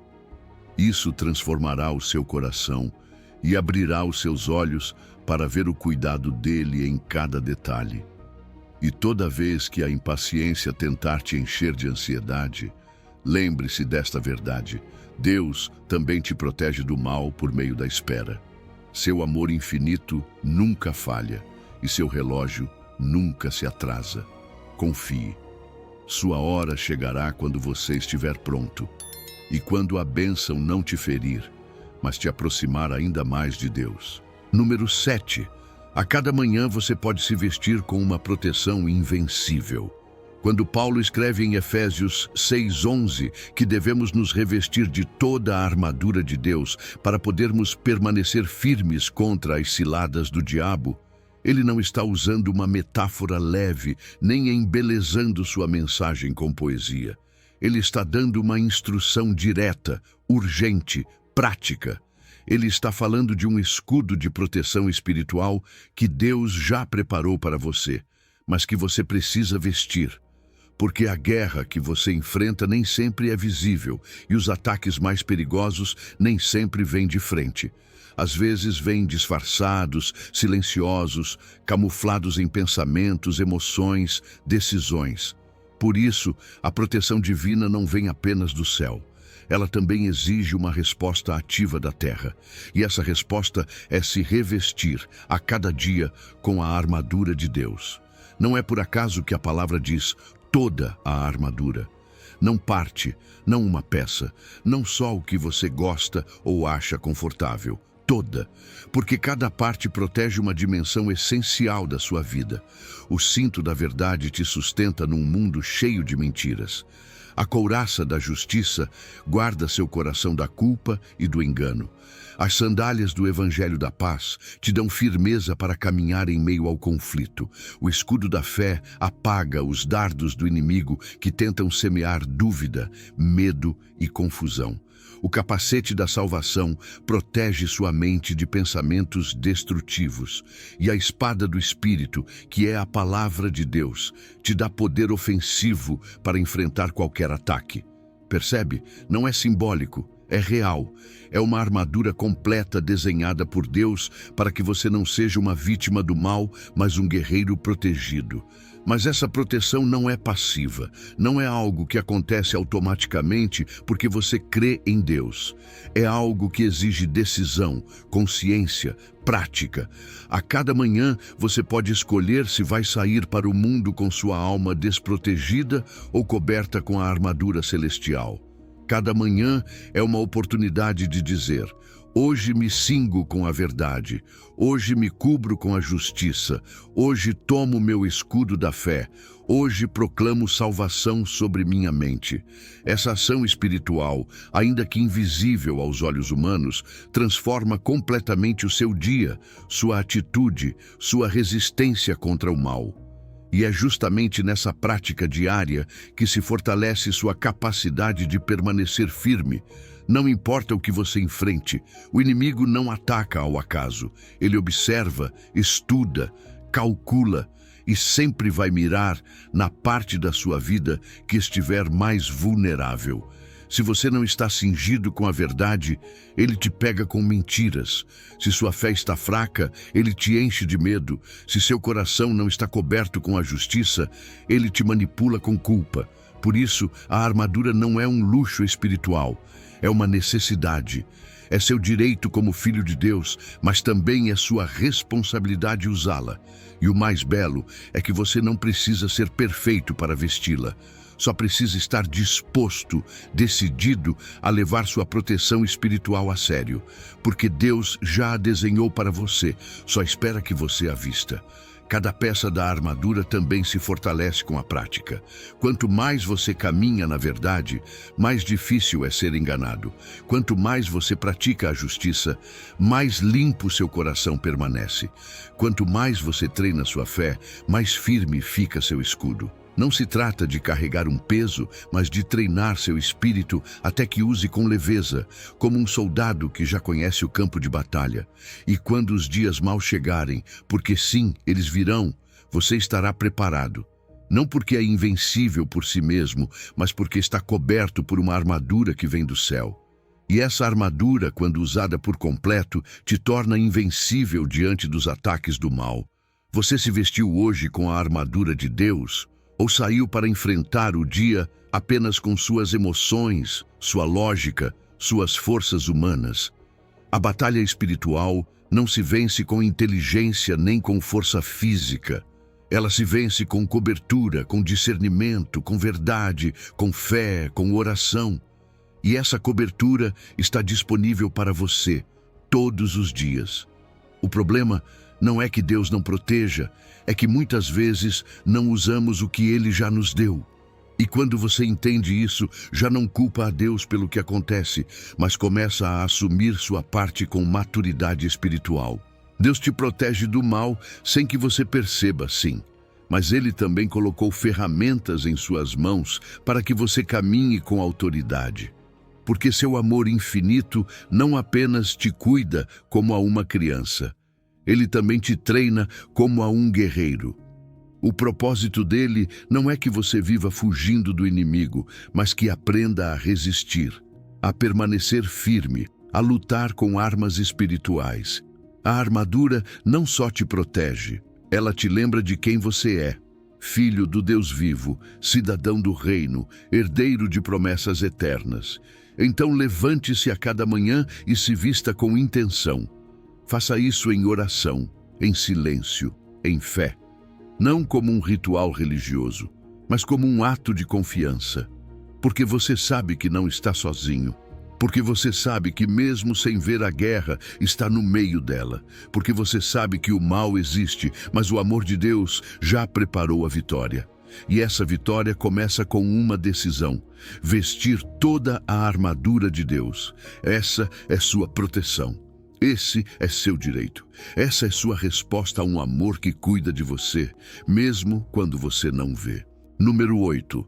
Isso transformará o seu coração, e abrirá os seus olhos para ver o cuidado dele em cada detalhe. E toda vez que a impaciência tentar te encher de ansiedade, lembre-se desta verdade: Deus também te protege do mal por meio da espera. Seu amor infinito nunca falha e seu relógio nunca se atrasa. Confie. Sua hora chegará quando você estiver pronto e quando a bênção não te ferir, mas te aproximar ainda mais de Deus. Número 7. A cada manhã você pode se vestir com uma proteção invencível. Quando Paulo escreve em Efésios 6:11 que devemos nos revestir de toda a armadura de Deus para podermos permanecer firmes contra as ciladas do diabo, ele não está usando uma metáfora leve, nem embelezando sua mensagem com poesia. Ele está dando uma instrução direta, urgente, prática. Ele está falando de um escudo de proteção espiritual que Deus já preparou para você, mas que você precisa vestir. Porque a guerra que você enfrenta nem sempre é visível e os ataques mais perigosos nem sempre vêm de frente. Às vezes vêm disfarçados, silenciosos, camuflados em pensamentos, emoções, decisões. Por isso, a proteção divina não vem apenas do céu. Ela também exige uma resposta ativa da terra. E essa resposta é se revestir a cada dia com a armadura de Deus. Não é por acaso que a palavra diz toda a armadura. Não parte, não uma peça, não só o que você gosta ou acha confortável. Toda, porque cada parte protege uma dimensão essencial da sua vida. O cinto da verdade te sustenta num mundo cheio de mentiras. A couraça da justiça guarda seu coração da culpa e do engano. As sandálias do Evangelho da Paz te dão firmeza para caminhar em meio ao conflito. O escudo da fé apaga os dardos do inimigo que tentam semear dúvida, medo e confusão. O capacete da salvação protege sua mente de pensamentos destrutivos. E a espada do Espírito, que é a palavra de Deus, te dá poder ofensivo para enfrentar qualquer ataque. Percebe? Não é simbólico, é real. É uma armadura completa desenhada por Deus para que você não seja uma vítima do mal, mas um guerreiro protegido. Mas essa proteção não é passiva, não é algo que acontece automaticamente porque você crê em Deus. É algo que exige decisão, consciência, prática. A cada manhã você pode escolher se vai sair para o mundo com sua alma desprotegida ou coberta com a armadura celestial. Cada manhã é uma oportunidade de dizer: hoje me cingo com a verdade, hoje me cubro com a justiça, hoje tomo meu escudo da fé, hoje proclamo salvação sobre minha mente. Essa ação espiritual, ainda que invisível aos olhos humanos, transforma completamente o seu dia, sua atitude, sua resistência contra o mal. E é justamente nessa prática diária que se fortalece sua capacidade de permanecer firme. Não importa o que você enfrente, o inimigo não ataca ao acaso. Ele observa, estuda, calcula e sempre vai mirar na parte da sua vida que estiver mais vulnerável. Se você não está cingido com a verdade, ele te pega com mentiras. Se sua fé está fraca, ele te enche de medo. Se seu coração não está coberto com a justiça, ele te manipula com culpa. Por isso, a armadura não é um luxo espiritual, é uma necessidade. É seu direito como filho de Deus, mas também é sua responsabilidade usá-la. E o mais belo é que você não precisa ser perfeito para vesti-la. Só precisa estar disposto, decidido a levar sua proteção espiritual a sério, porque Deus já a desenhou para você, só espera que você a vista. Cada peça da armadura também se fortalece com a prática. Quanto mais você caminha na verdade, mais difícil é ser enganado. Quanto mais você pratica a justiça, mais limpo seu coração permanece. Quanto mais você treina sua fé, mais firme fica seu escudo. Não se trata de carregar um peso, mas de treinar seu espírito até que use com leveza, como um soldado que já conhece o campo de batalha. E quando os dias mal chegarem, porque sim, eles virão, você estará preparado. Não porque é invencível por si mesmo, mas porque está coberto por uma armadura que vem do céu. E essa armadura, quando usada por completo, te torna invencível diante dos ataques do mal. Você se vestiu hoje com a armadura de Deus? Ou saiu para enfrentar o dia apenas com suas emoções, sua lógica, suas forças humanas? A batalha espiritual não se vence com inteligência nem com força física. Ela se vence com cobertura, com discernimento, com verdade, com fé, com oração. E essa cobertura está disponível para você todos os dias. O problema não é que Deus não proteja, é que muitas vezes não usamos o que Ele já nos deu. E quando você entende isso, já não culpa a Deus pelo que acontece, mas começa a assumir sua parte com maturidade espiritual. Deus te protege do mal sem que você perceba, sim. Mas Ele também colocou ferramentas em suas mãos para que você caminhe com autoridade. Porque seu amor infinito não apenas te cuida como a uma criança, Ele também te treina como a um guerreiro. O propósito dele não é que você viva fugindo do inimigo, mas que aprenda a resistir, a permanecer firme, a lutar com armas espirituais. A armadura não só te protege, ela te lembra de quem você é. Filho do Deus vivo, cidadão do reino, herdeiro de promessas eternas. Então levante-se a cada manhã e se vista com intenção. Faça isso em oração, em silêncio, em fé. Não como um ritual religioso, mas como um ato de confiança. Porque você sabe que não está sozinho. Porque você sabe que mesmo sem ver a guerra, está no meio dela. Porque você sabe que o mal existe, mas o amor de Deus já preparou a vitória. E essa vitória começa com uma decisão: vestir toda a armadura de Deus. Essa é sua proteção. Esse é seu direito. Essa é sua resposta a um amor que cuida de você, mesmo quando você não vê. Número 8.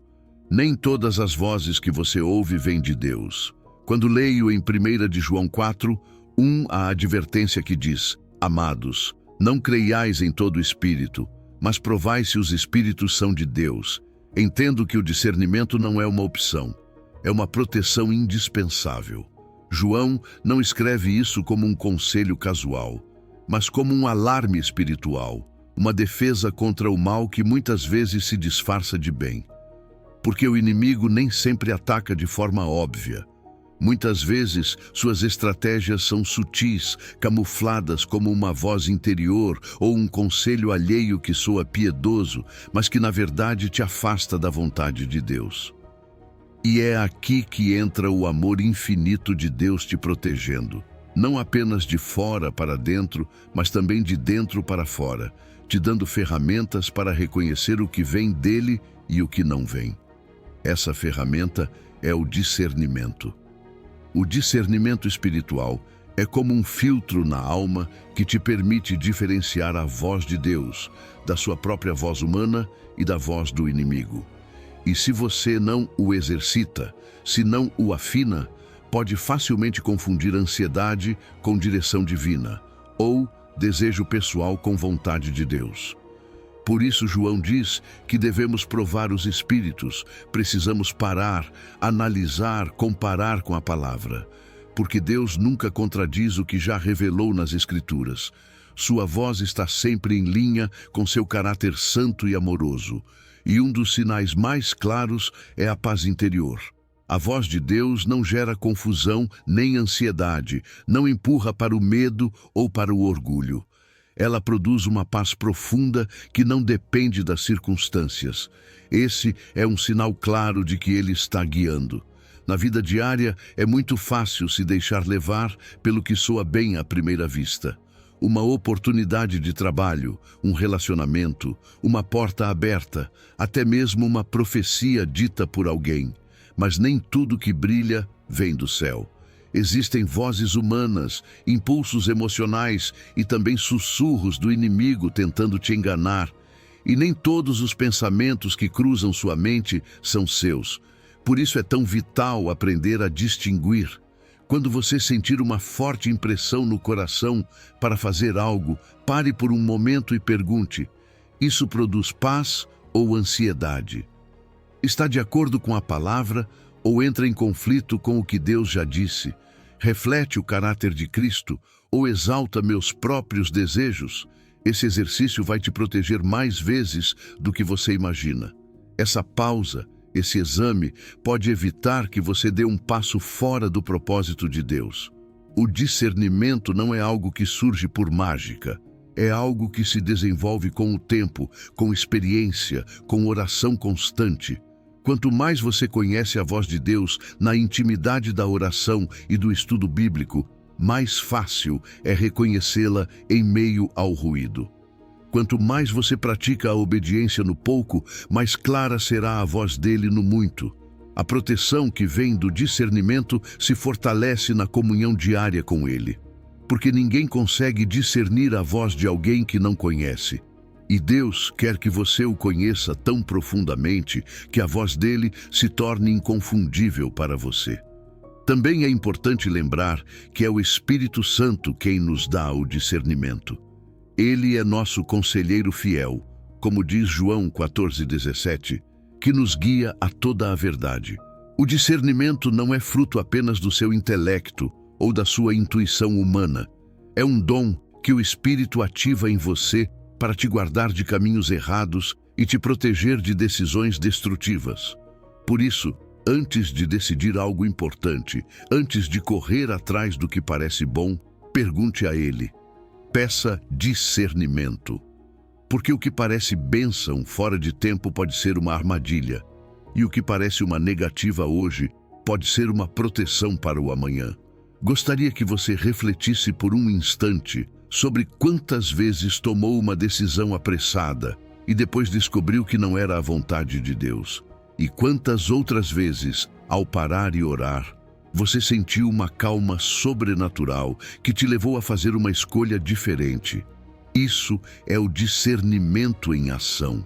Nem todas as vozes que você ouve vêm de Deus. Quando leio em 1 de João 4, 1, a advertência que diz: Amados, não creiais em todo espírito, mas provai se os espíritos são de Deus. Entendo que o discernimento não é uma opção, é uma proteção indispensável. João não escreve isso como um conselho casual, mas como um alarme espiritual, uma defesa contra o mal que muitas vezes se disfarça de bem. Porque o inimigo nem sempre ataca de forma óbvia. Muitas vezes, suas estratégias são sutis, camufladas como uma voz interior ou um conselho alheio que soa piedoso, mas que na verdade te afasta da vontade de Deus. E é aqui que entra o amor infinito de Deus te protegendo, não apenas de fora para dentro, mas também de dentro para fora, te dando ferramentas para reconhecer o que vem dele e o que não vem. Essa ferramenta é o discernimento. O discernimento espiritual é como um filtro na alma que te permite diferenciar a voz de Deus da sua própria voz humana e da voz do inimigo. E se você não o exercita, se não o afina, pode facilmente confundir ansiedade com direção divina, ou desejo pessoal com vontade de Deus. Por isso João diz que devemos provar os espíritos, precisamos parar, analisar, comparar com a palavra. Porque Deus nunca contradiz o que já revelou nas Escrituras. Sua voz está sempre em linha com seu caráter santo e amoroso. E um dos sinais mais claros é a paz interior. A voz de Deus não gera confusão nem ansiedade, não empurra para o medo ou para o orgulho. Ela produz uma paz profunda que não depende das circunstâncias. Esse é um sinal claro de que Ele está guiando. Na vida diária, é muito fácil se deixar levar pelo que soa bem à primeira vista. Uma oportunidade de trabalho, um relacionamento, uma porta aberta, até mesmo uma profecia dita por alguém. Mas nem tudo que brilha vem do céu. Existem vozes humanas, impulsos emocionais e também sussurros do inimigo tentando te enganar. E nem todos os pensamentos que cruzam sua mente são seus. Por isso é tão vital aprender a distinguir. Quando você sentir uma forte impressão no coração para fazer algo, pare por um momento e pergunte: isso produz paz ou ansiedade? Está de acordo com a palavra ou entra em conflito com o que Deus já disse? Reflete o caráter de Cristo ou exalta meus próprios desejos? Esse exercício vai te proteger mais vezes do que você imagina. Essa pausa, esse exame, pode evitar que você dê um passo fora do propósito de Deus. O discernimento não é algo que surge por mágica. É algo que se desenvolve com o tempo, com experiência, com oração constante. Quanto mais você conhece a voz de Deus na intimidade da oração e do estudo bíblico, mais fácil é reconhecê-la em meio ao ruído. Quanto mais você pratica a obediência no pouco, mais clara será a voz dele no muito. A proteção que vem do discernimento se fortalece na comunhão diária com ele. Porque ninguém consegue discernir a voz de alguém que não conhece. E Deus quer que você o conheça tão profundamente que a voz dele se torne inconfundível para você. Também é importante lembrar que é o Espírito Santo quem nos dá o discernimento. Ele é nosso conselheiro fiel, como diz João 14:17, que nos guia a toda a verdade. O discernimento não é fruto apenas do seu intelecto ou da sua intuição humana. É um dom que o Espírito ativa em você para te guardar de caminhos errados e te proteger de decisões destrutivas. Por isso, antes de decidir algo importante, antes de correr atrás do que parece bom, pergunte a Ele. Peça discernimento. Porque o que parece bênção fora de tempo pode ser uma armadilha, e o que parece uma negativa hoje pode ser uma proteção para o amanhã. Gostaria que você refletisse por um instante sobre quantas vezes tomou uma decisão apressada e depois descobriu que não era a vontade de Deus. E quantas outras vezes, ao parar e orar, você sentiu uma calma sobrenatural que te levou a fazer uma escolha diferente. Isso é o discernimento em ação.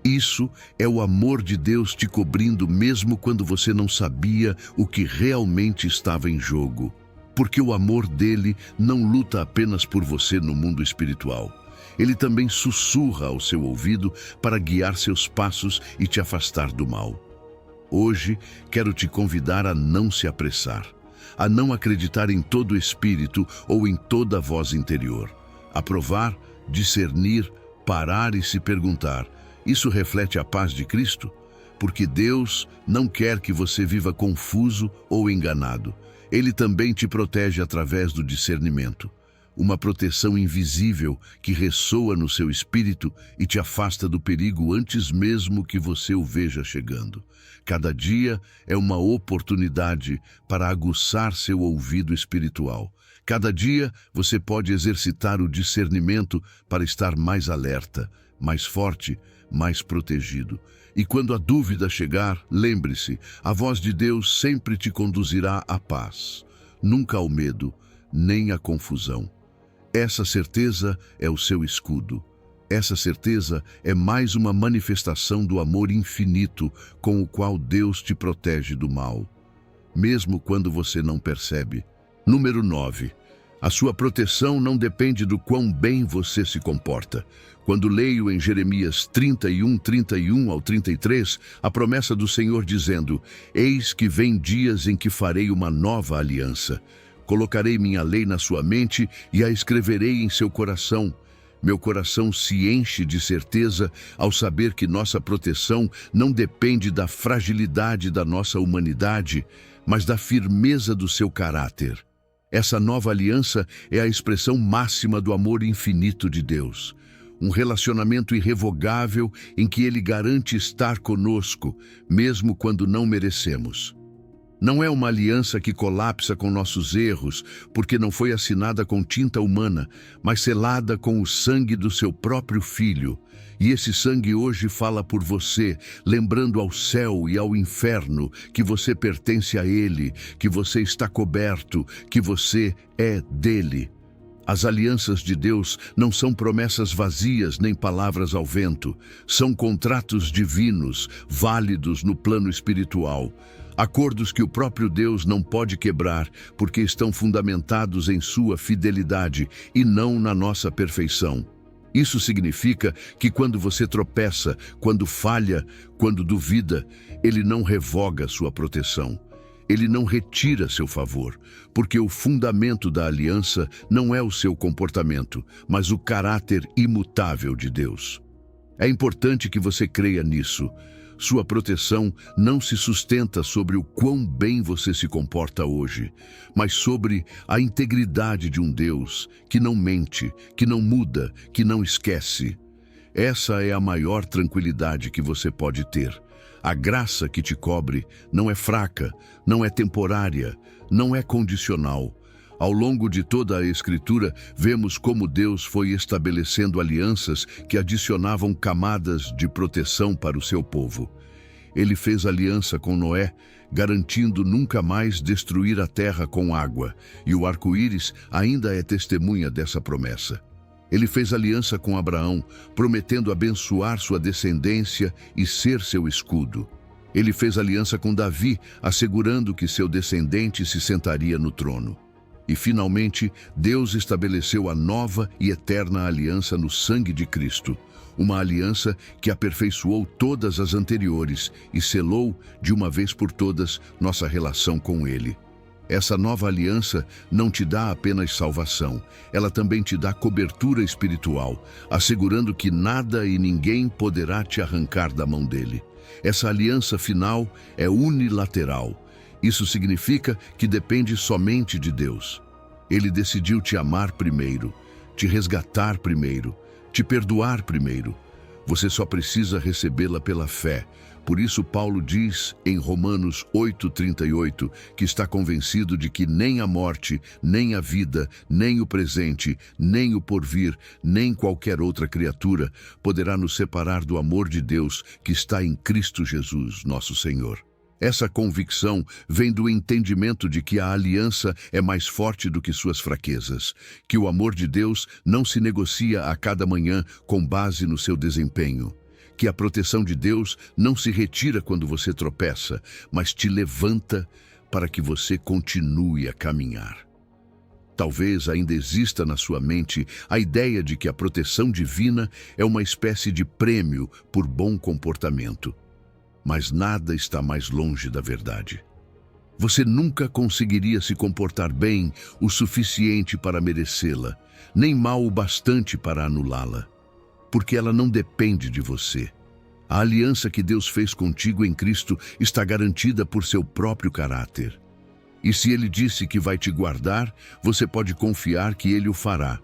Isso é o amor de Deus te cobrindo mesmo quando você não sabia o que realmente estava em jogo. Porque o amor dele não luta apenas por você no mundo espiritual. Ele também sussurra ao seu ouvido para guiar seus passos e te afastar do mal. Hoje, quero te convidar a não se apressar, a não acreditar em todo o espírito ou em toda a voz interior. A provar, discernir, parar e se perguntar: isso reflete a paz de Cristo? Porque Deus não quer que você viva confuso ou enganado. Ele também te protege através do discernimento. Uma proteção invisível que ressoa no seu espírito e te afasta do perigo antes mesmo que você o veja chegando. Cada dia é uma oportunidade para aguçar seu ouvido espiritual. Cada dia você pode exercitar o discernimento para estar mais alerta, mais forte, mais protegido. E quando a dúvida chegar, lembre-se, a voz de Deus sempre te conduzirá à paz, nunca ao medo, nem à confusão. Essa certeza é o seu escudo. Essa certeza é mais uma manifestação do amor infinito com o qual Deus te protege do mal, mesmo quando você não percebe. Número 9. A sua proteção não depende do quão bem você se comporta. Quando leio em Jeremias 31 ao 33, a promessa do Senhor dizendo: eis que vem dias em que farei uma nova aliança. Colocarei minha lei na sua mente e a escreverei em seu coração. Meu coração se enche de certeza ao saber que nossa proteção não depende da fragilidade da nossa humanidade, mas da firmeza do seu caráter. Essa nova aliança é a expressão máxima do amor infinito de Deus. Um relacionamento irrevogável em que Ele garante estar conosco, mesmo quando não merecemos. Não é uma aliança que colapsa com nossos erros, porque não foi assinada com tinta humana, mas selada com o sangue do seu próprio Filho. E esse sangue hoje fala por você, lembrando ao céu e ao inferno que você pertence a Ele, que você está coberto, que você é dele. As alianças de Deus não são promessas vazias nem palavras ao vento. São contratos divinos, válidos no plano espiritual. Acordos que o próprio Deus não pode quebrar, porque estão fundamentados em sua fidelidade e não na nossa perfeição. Isso significa que quando você tropeça, quando falha, quando duvida, Ele não revoga sua proteção. Ele não retira seu favor, porque o fundamento da aliança não é o seu comportamento, mas o caráter imutável de Deus. É importante que você creia nisso. Sua proteção não se sustenta sobre o quão bem você se comporta hoje, mas sobre a integridade de um Deus que não mente, que não muda, que não esquece. Essa é a maior tranquilidade que você pode ter. A graça que te cobre não é fraca, não é temporária, não é condicional. Ao longo de toda a Escritura, vemos como Deus foi estabelecendo alianças que adicionavam camadas de proteção para o seu povo. Ele fez aliança com Noé, garantindo nunca mais destruir a terra com água, e o arco-íris ainda é testemunha dessa promessa. Ele fez aliança com Abraão, prometendo abençoar sua descendência e ser seu escudo. Ele fez aliança com Davi, assegurando que seu descendente se sentaria no trono. E, finalmente, Deus estabeleceu a nova e eterna aliança no sangue de Cristo, uma aliança que aperfeiçoou todas as anteriores e selou, de uma vez por todas, nossa relação com Ele. Essa nova aliança não te dá apenas salvação, ela também te dá cobertura espiritual, assegurando que nada e ninguém poderá te arrancar da mão dele. Essa aliança final é unilateral. Isso significa que depende somente de Deus. Ele decidiu te amar primeiro, te resgatar primeiro, te perdoar primeiro. Você só precisa recebê-la pela fé. Por isso Paulo diz em Romanos 8:38 que está convencido de que nem a morte, nem a vida, nem o presente, nem o porvir, nem qualquer outra criatura poderá nos separar do amor de Deus que está em Cristo Jesus, nosso Senhor. Essa convicção vem do entendimento de que a aliança é mais forte do que suas fraquezas, que o amor de Deus não se negocia a cada manhã com base no seu desempenho, que a proteção de Deus não se retira quando você tropeça, mas te levanta para que você continue a caminhar. Talvez ainda exista na sua mente a ideia de que a proteção divina é uma espécie de prêmio por bom comportamento. Mas nada está mais longe da verdade. Você nunca conseguiria se comportar bem o suficiente para merecê-la, nem mal o bastante para anulá-la, porque ela não depende de você. A aliança que Deus fez contigo em Cristo está garantida por seu próprio caráter. E se Ele disse que vai te guardar, você pode confiar que Ele o fará.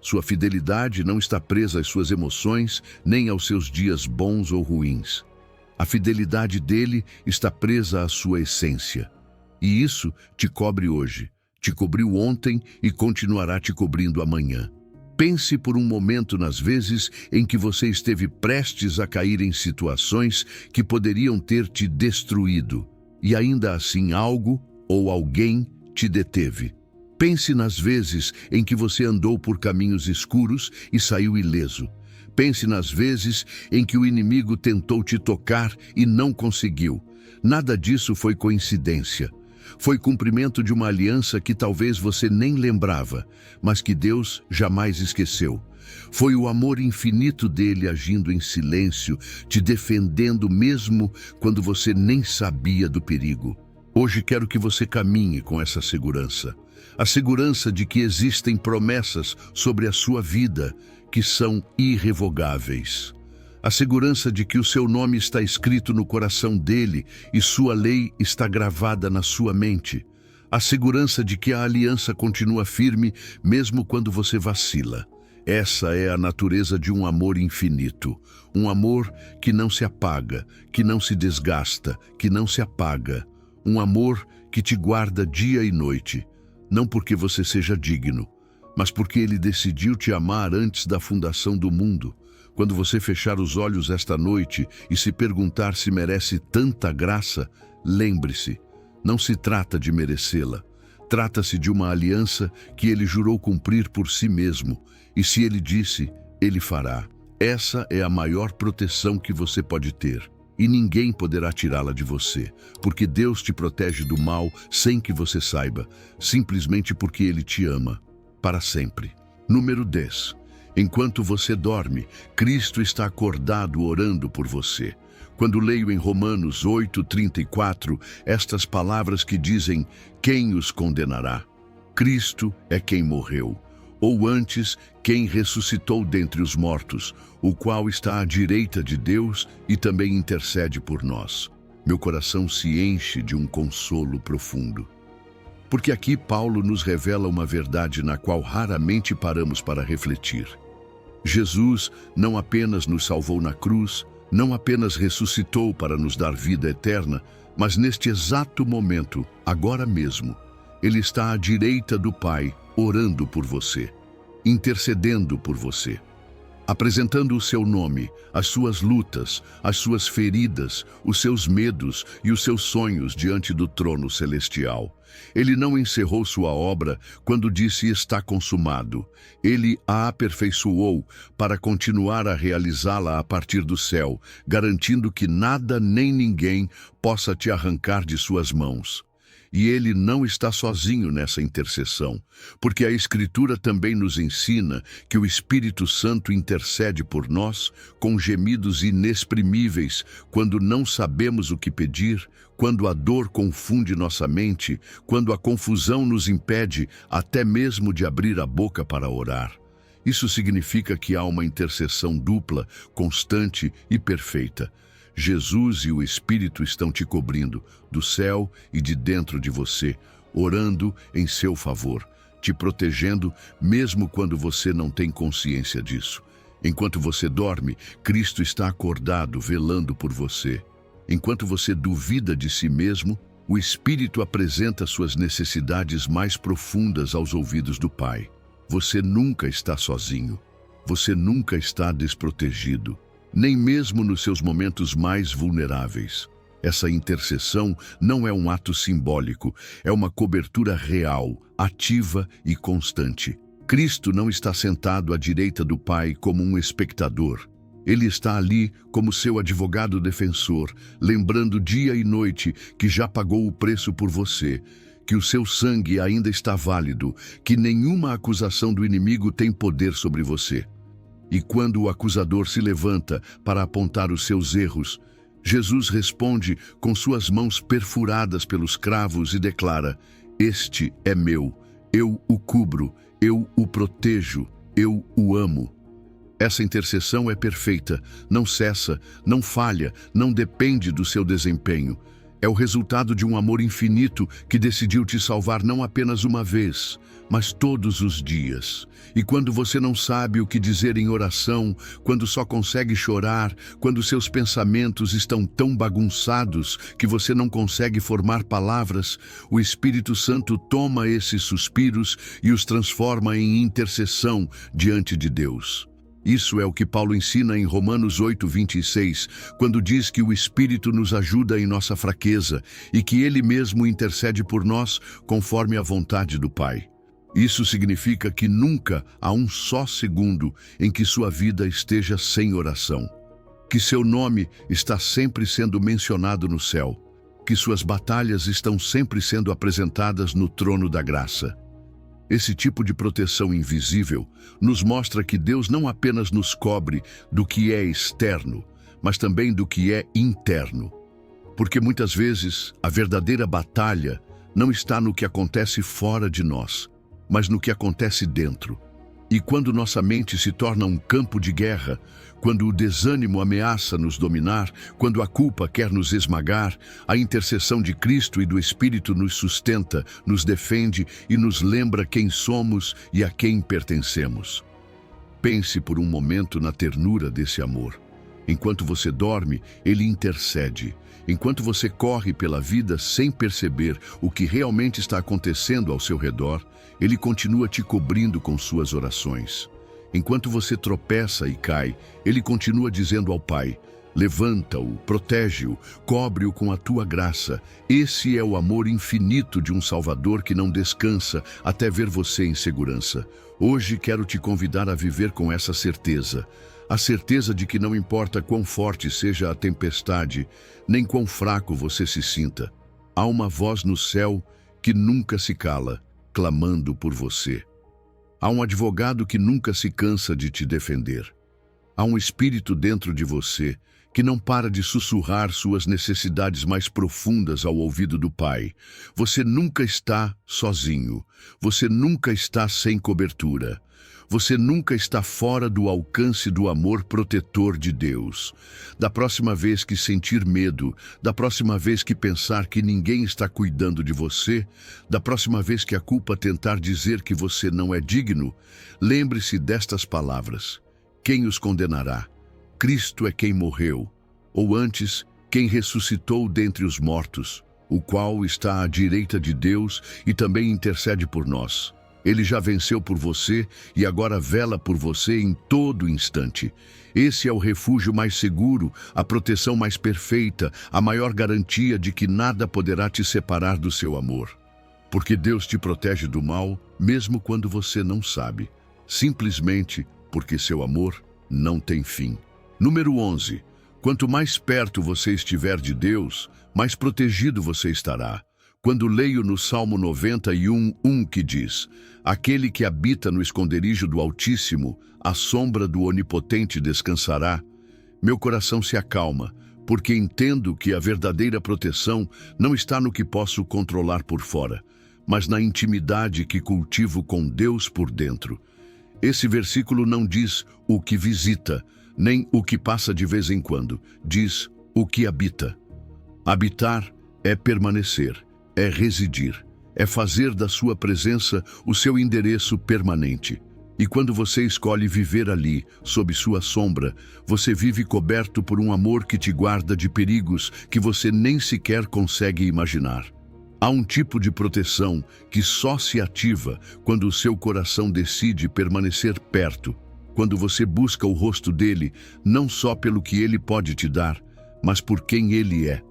Sua fidelidade não está presa às suas emoções, nem aos seus dias bons ou ruins. A fidelidade dele está presa à sua essência. E isso te cobre hoje, te cobriu ontem e continuará te cobrindo amanhã. Pense por um momento nas vezes em que você esteve prestes a cair em situações que poderiam ter te destruído, e ainda assim algo ou alguém te deteve. Pense nas vezes em que você andou por caminhos escuros e saiu ileso. Pense nas vezes em que o inimigo tentou te tocar e não conseguiu. Nada disso foi coincidência. Foi cumprimento de uma aliança que talvez você nem lembrava, mas que Deus jamais esqueceu. Foi o amor infinito dele agindo em silêncio, te defendendo mesmo quando você nem sabia do perigo. Hoje quero que você caminhe com essa segurança. A segurança de que existem promessas sobre a sua vida que são irrevogáveis. A segurança de que o seu nome está escrito no coração dele e sua lei está gravada na sua mente. A segurança de que a aliança continua firme mesmo quando você vacila. Essa é a natureza de um amor infinito. Um amor que não se apaga, que não se desgasta, que não se apaga. Um amor que te guarda dia e noite. Não porque você seja digno, mas porque Ele decidiu te amar antes da fundação do mundo. Quando você fechar os olhos esta noite e se perguntar se merece tanta graça, lembre-se, não se trata de merecê-la. Trata-se de uma aliança que Ele jurou cumprir por si mesmo, e se Ele disse, Ele fará. Essa é a maior proteção que você pode ter, e ninguém poderá tirá-la de você, porque Deus te protege do mal sem que você saiba, simplesmente porque Ele te ama. Para sempre. Número 10. Enquanto você dorme, Cristo está acordado orando por você. Quando leio em Romanos 8:34 estas palavras que dizem: quem os condenará? Cristo é quem morreu, ou antes, quem ressuscitou dentre os mortos, o qual está à direita de Deus e também intercede por nós. Meu coração se enche de um consolo profundo. Porque aqui Paulo nos revela uma verdade na qual raramente paramos para refletir. Jesus não apenas nos salvou na cruz, não apenas ressuscitou para nos dar vida eterna, mas neste exato momento, agora mesmo, Ele está à direita do Pai, orando por você, intercedendo por você, apresentando o seu nome, as suas lutas, as suas feridas, os seus medos e os seus sonhos diante do trono celestial. Ele não encerrou sua obra quando disse está consumado. Ele a aperfeiçoou para continuar a realizá-la a partir do céu, garantindo que nada nem ninguém possa te arrancar de suas mãos. E Ele não está sozinho nessa intercessão, porque a Escritura também nos ensina que o Espírito Santo intercede por nós com gemidos inexprimíveis quando não sabemos o que pedir, quando a dor confunde nossa mente, quando a confusão nos impede até mesmo de abrir a boca para orar. Isso significa que há uma intercessão dupla, constante e perfeita. Jesus e o Espírito estão te cobrindo, do céu e de dentro de você, orando em seu favor, te protegendo mesmo quando você não tem consciência disso. Enquanto você dorme, Cristo está acordado, velando por você. Enquanto você duvida de si mesmo, o Espírito apresenta suas necessidades mais profundas aos ouvidos do Pai. Você nunca está sozinho. Você nunca está desprotegido, nem mesmo nos seus momentos mais vulneráveis. Essa intercessão não é um ato simbólico, é uma cobertura real, ativa e constante. Cristo não está sentado à direita do Pai como um espectador. Ele está ali como seu advogado defensor, lembrando dia e noite que já pagou o preço por você, que o seu sangue ainda está válido, que nenhuma acusação do inimigo tem poder sobre você. E quando o acusador se levanta para apontar os seus erros, Jesus responde com suas mãos perfuradas pelos cravos e declara: este é meu, eu o cubro, eu o protejo, eu o amo. Essa intercessão é perfeita, não cessa, não falha, não depende do seu desempenho. É o resultado de um amor infinito que decidiu te salvar não apenas uma vez, mas todos os dias. E quando você não sabe o que dizer em oração, quando só consegue chorar, quando seus pensamentos estão tão bagunçados que você não consegue formar palavras, o Espírito Santo toma esses suspiros e os transforma em intercessão diante de Deus. Isso é o que Paulo ensina em Romanos 8:26, quando diz que o Espírito nos ajuda em nossa fraqueza e que Ele mesmo intercede por nós conforme a vontade do Pai. Isso significa que nunca há um só segundo em que sua vida esteja sem oração, que seu nome está sempre sendo mencionado no céu, que suas batalhas estão sempre sendo apresentadas no trono da graça. Esse tipo de proteção invisível nos mostra que Deus não apenas nos cobre do que é externo, mas também do que é interno. Porque muitas vezes a verdadeira batalha não está no que acontece fora de nós, mas no que acontece dentro. E quando nossa mente se torna um campo de guerra, quando o desânimo ameaça nos dominar, quando a culpa quer nos esmagar, a intercessão de Cristo e do Espírito nos sustenta, nos defende e nos lembra quem somos e a quem pertencemos. Pense por um momento na ternura desse amor. Enquanto você dorme, Ele intercede. Enquanto você corre pela vida sem perceber o que realmente está acontecendo ao seu redor, Ele continua te cobrindo com suas orações. Enquanto você tropeça e cai, Ele continua dizendo ao Pai: levanta-o, protege-o, cobre-o com a tua graça. Esse é o amor infinito de um Salvador que não descansa até ver você em segurança. Hoje quero te convidar a viver com essa certeza. A certeza de que não importa quão forte seja a tempestade, nem quão fraco você se sinta, há uma voz no céu que nunca se cala, clamando por você. Há um advogado que nunca se cansa de te defender. Há um espírito dentro de você que não para de sussurrar suas necessidades mais profundas ao ouvido do Pai. Você nunca está sozinho. Você nunca está sem cobertura. Você nunca está fora do alcance do amor protetor de Deus. Da próxima vez que sentir medo, da próxima vez que pensar que ninguém está cuidando de você, da próxima vez que a culpa tentar dizer que você não é digno, lembre-se destas palavras. Quem os condenará? Cristo é quem morreu, ou antes, quem ressuscitou dentre os mortos, o qual está à direita de Deus e também intercede por nós. Ele já venceu por você e agora vela por você em todo instante. Esse é o refúgio mais seguro, a proteção mais perfeita, a maior garantia de que nada poderá te separar do seu amor. Porque Deus te protege do mal, mesmo quando você não sabe. Simplesmente porque seu amor não tem fim. Número 11. Quanto mais perto você estiver de Deus, mais protegido você estará. Quando leio no Salmo 91:1 que diz: aquele que habita no esconderijo do Altíssimo, à sombra do Onipotente descansará, meu coração se acalma, porque entendo que a verdadeira proteção não está no que posso controlar por fora, mas na intimidade que cultivo com Deus por dentro. Esse versículo não diz o que visita, nem o que passa de vez em quando, diz o que habita. Habitar é permanecer, é residir, é fazer da sua presença o seu endereço permanente. E quando você escolhe viver ali, sob sua sombra, você vive coberto por um amor que te guarda de perigos que você nem sequer consegue imaginar. Há um tipo de proteção que só se ativa quando o seu coração decide permanecer perto, quando você busca o rosto dele, não só pelo que ele pode te dar, mas por quem ele é.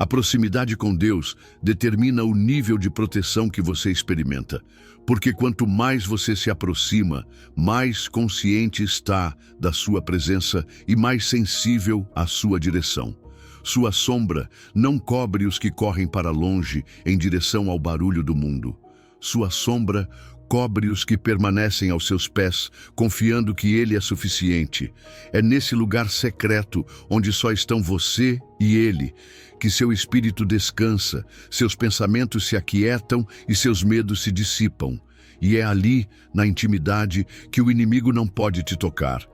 A proximidade com Deus determina o nível de proteção que você experimenta, porque quanto mais você se aproxima, mais consciente está da sua presença e mais sensível à sua direção. Sua sombra não cobre os que correm para longe em direção ao barulho do mundo. Sua sombra cobre os que permanecem aos seus pés, confiando que Ele é suficiente. É nesse lugar secreto, onde só estão você e Ele, que seu espírito descansa, seus pensamentos se aquietam e seus medos se dissipam. E é ali, na intimidade, que o inimigo não pode te tocar,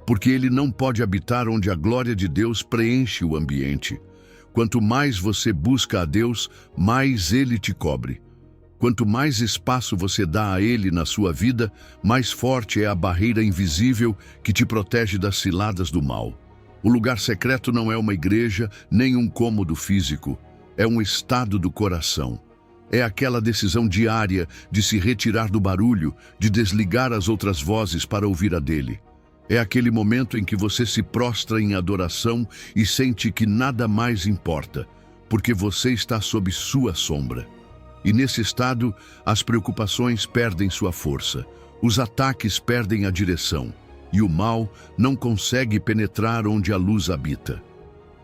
porque ele não pode habitar onde a glória de Deus preenche o ambiente. Quanto mais você busca a Deus, mais Ele te cobre. Quanto mais espaço você dá a Ele na sua vida, mais forte é a barreira invisível que te protege das ciladas do mal. O lugar secreto não é uma igreja, nem um cômodo físico. É um estado do coração. É aquela decisão diária de se retirar do barulho, de desligar as outras vozes para ouvir a dele. É aquele momento em que você se prostra em adoração e sente que nada mais importa, porque você está sob sua sombra. E nesse estado, as preocupações perdem sua força, os ataques perdem a direção, e o mal não consegue penetrar onde a luz habita.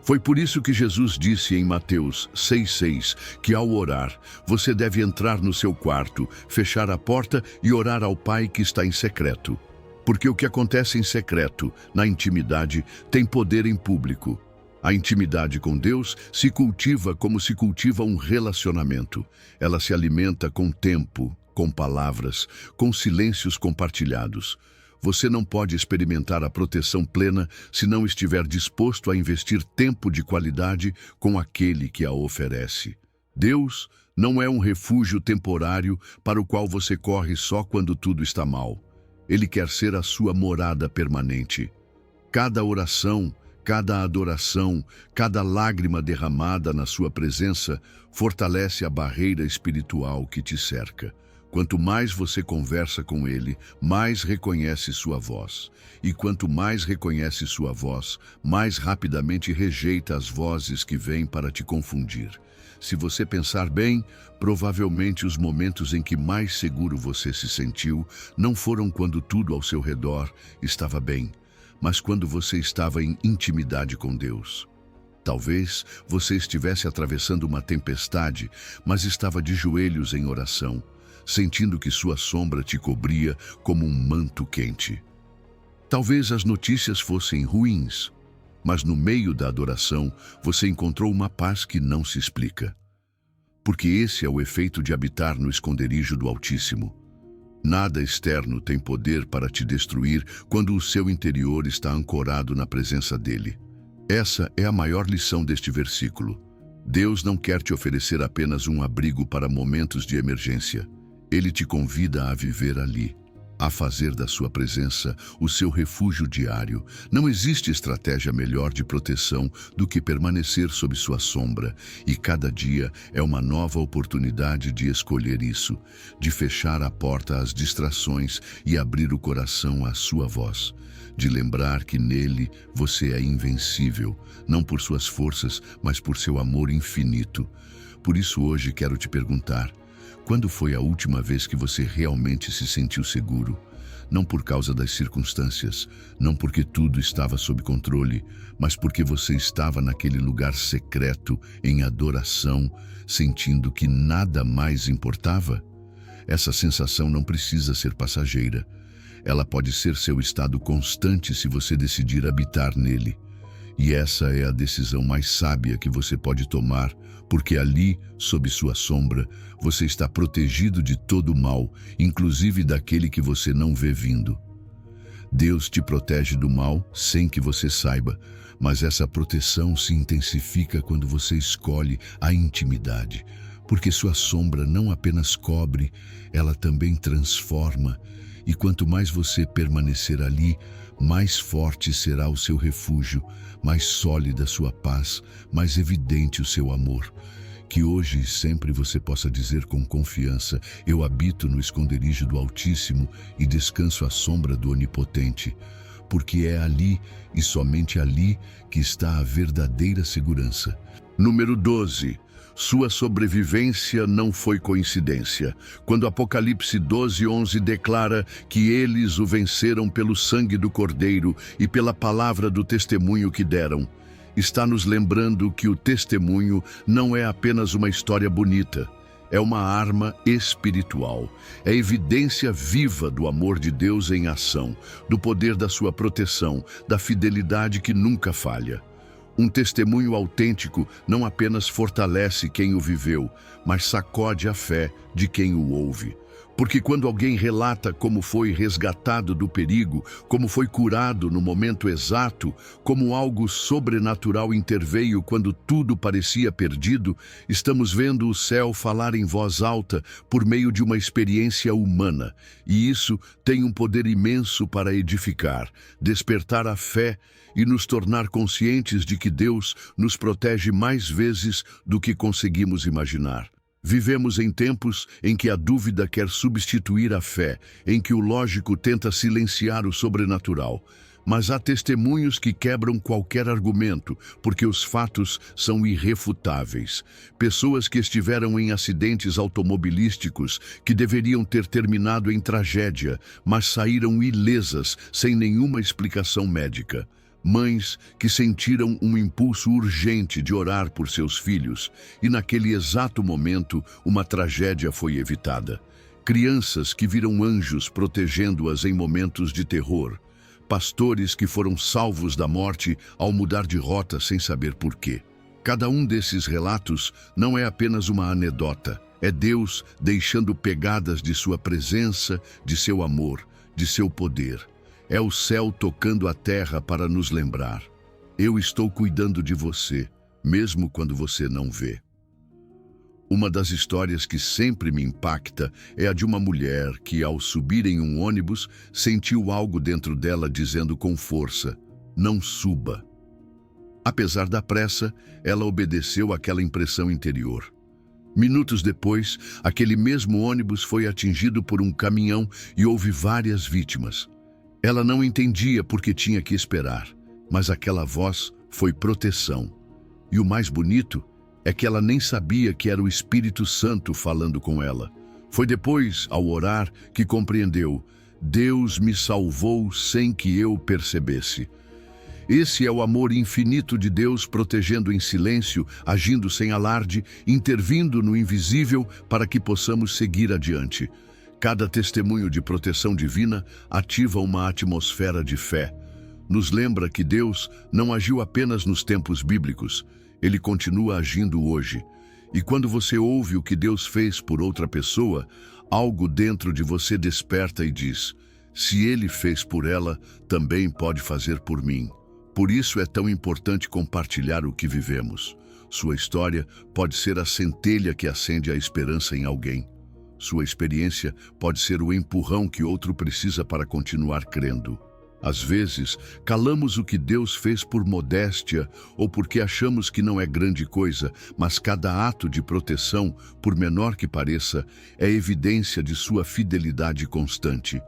Foi por isso que Jesus disse em Mateus 6,6 que ao orar, você deve entrar no seu quarto, fechar a porta e orar ao Pai que está em secreto. Porque o que acontece em secreto, na intimidade, tem poder em público. A intimidade com Deus se cultiva como se cultiva um relacionamento. Ela se alimenta com tempo, com palavras, com silêncios compartilhados. Você não pode experimentar a proteção plena se não estiver disposto a investir tempo de qualidade com aquele que a oferece. Deus não é um refúgio temporário para o qual você corre só quando tudo está mal. Ele quer ser a sua morada permanente. Cada oração, cada adoração, cada lágrima derramada na sua presença fortalece a barreira espiritual que te cerca. Quanto mais você conversa com Ele, mais reconhece sua voz. E quanto mais reconhece sua voz, mais rapidamente rejeita as vozes que vêm para te confundir. Se você pensar bem, provavelmente os momentos em que mais seguro você se sentiu não foram quando tudo ao seu redor estava bem, mas quando você estava em intimidade com Deus. Talvez você estivesse atravessando uma tempestade, mas estava de joelhos em oração, sentindo que sua sombra te cobria como um manto quente. Talvez as notícias fossem ruins, mas no meio da adoração você encontrou uma paz que não se explica. Porque esse é o efeito de habitar no esconderijo do Altíssimo. Nada externo tem poder para te destruir quando o seu interior está ancorado na presença dele. Essa é a maior lição deste versículo. Deus não quer te oferecer apenas um abrigo para momentos de emergência. Ele te convida a viver ali, a fazer da sua presença o seu refúgio diário. Não existe estratégia melhor de proteção do que permanecer sob sua sombra, e cada dia é uma nova oportunidade de escolher isso, de fechar a porta às distrações e abrir o coração à sua voz, de lembrar que nele você é invencível, não por suas forças, mas por seu amor infinito. Por isso hoje quero te perguntar: quando foi a última vez que você realmente se sentiu seguro? Não por causa das circunstâncias, não porque tudo estava sob controle, mas porque você estava naquele lugar secreto, em adoração, sentindo que nada mais importava? Essa sensação não precisa ser passageira. Ela pode ser seu estado constante se você decidir habitar nele. E essa é a decisão mais sábia que você pode tomar, porque ali, sob sua sombra, você está protegido de todo o mal, inclusive daquele que você não vê vindo. Deus te protege do mal sem que você saiba, mas essa proteção se intensifica quando você escolhe a intimidade, porque sua sombra não apenas cobre, ela também transforma. E quanto mais você permanecer ali, mais forte será o seu refúgio, mais sólida sua paz, mais evidente o seu amor. Que hoje e sempre você possa dizer com confiança: eu habito no esconderijo do Altíssimo e descanso à sombra do Onipotente, porque é ali e somente ali que está a verdadeira segurança. Número 12. Sua sobrevivência não foi coincidência. Quando Apocalipse 12:11 declara que eles o venceram pelo sangue do Cordeiro e pela palavra do testemunho que deram, está nos lembrando que o testemunho não é apenas uma história bonita, é uma arma espiritual. É evidência viva do amor de Deus em ação, do poder da sua proteção, da fidelidade que nunca falha. Um testemunho autêntico não apenas fortalece quem o viveu, mas sacode a fé de quem o ouve. Porque quando alguém relata como foi resgatado do perigo, como foi curado no momento exato, como algo sobrenatural interveio quando tudo parecia perdido, estamos vendo o céu falar em voz alta por meio de uma experiência humana. E isso tem um poder imenso para edificar, despertar a fé e nos tornar conscientes de que Deus nos protege mais vezes do que conseguimos imaginar. Vivemos em tempos em que a dúvida quer substituir a fé, em que o lógico tenta silenciar o sobrenatural. Mas há testemunhos que quebram qualquer argumento, porque os fatos são irrefutáveis. Pessoas que estiveram em acidentes automobilísticos que deveriam ter terminado em tragédia, mas saíram ilesas, sem nenhuma explicação médica. Mães que sentiram um impulso urgente de orar por seus filhos e naquele exato momento uma tragédia foi evitada. Crianças que viram anjos protegendo-as em momentos de terror. Pastores que foram salvos da morte ao mudar de rota sem saber porquê. Cada um desses relatos não é apenas uma anedota, é Deus deixando pegadas de sua presença, de seu amor, de seu poder. É o céu tocando a terra para nos lembrar: eu estou cuidando de você, mesmo quando você não vê. Uma das histórias que sempre me impacta é a de uma mulher que, ao subir em um ônibus, sentiu algo dentro dela dizendo com força: não suba. Apesar da pressa, ela obedeceu àquela impressão interior. Minutos depois, aquele mesmo ônibus foi atingido por um caminhão e houve várias vítimas. Ela não entendia por que tinha que esperar, mas aquela voz foi proteção. E o mais bonito é que ela nem sabia que era o Espírito Santo falando com ela. Foi depois, ao orar, que compreendeu: Deus me salvou sem que eu percebesse. Esse é o amor infinito de Deus, protegendo em silêncio, agindo sem alarde, intervindo no invisível para que possamos seguir adiante. Cada testemunho de proteção divina ativa uma atmosfera de fé. Nos lembra que Deus não agiu apenas nos tempos bíblicos, Ele continua agindo hoje. E quando você ouve o que Deus fez por outra pessoa, algo dentro de você desperta e diz: se Ele fez por ela, também pode fazer por mim. Por isso é tão importante compartilhar o que vivemos. Sua história pode ser a centelha que acende a esperança em alguém. Sua experiência pode ser o empurrão que outro precisa para continuar crendo. Às vezes, calamos o que Deus fez por modéstia ou porque achamos que não é grande coisa, mas cada ato de proteção, por menor que pareça, é evidência de sua fidelidade constante.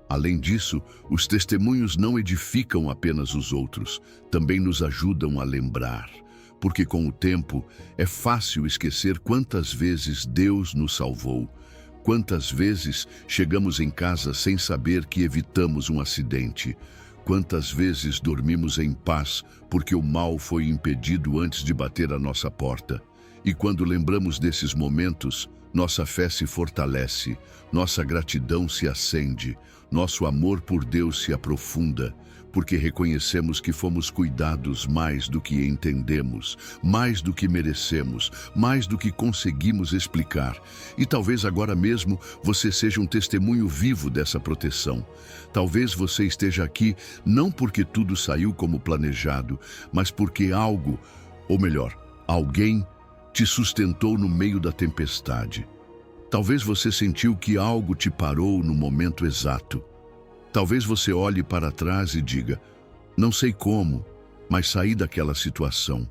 Além disso, os testemunhos não edificam apenas os outros, também nos ajudam a lembrar. Porque com o tempo, é fácil esquecer quantas vezes Deus nos salvou. Quantas vezes chegamos em casa sem saber que evitamos um acidente? Quantas vezes dormimos em paz porque o mal foi impedido antes de bater à nossa porta? E quando lembramos desses momentos, nossa fé se fortalece, nossa gratidão se acende, nosso amor por Deus se aprofunda, porque reconhecemos que fomos cuidados mais do que entendemos, mais do que merecemos, mais do que conseguimos explicar. E talvez agora mesmo você seja um testemunho vivo dessa proteção. Talvez você esteja aqui não porque tudo saiu como planejado, mas porque algo, ou melhor, alguém, te sustentou no meio da tempestade. Talvez você sentiu que algo te parou no momento exato. Talvez você olhe para trás e diga: não sei como, mas saí daquela situação.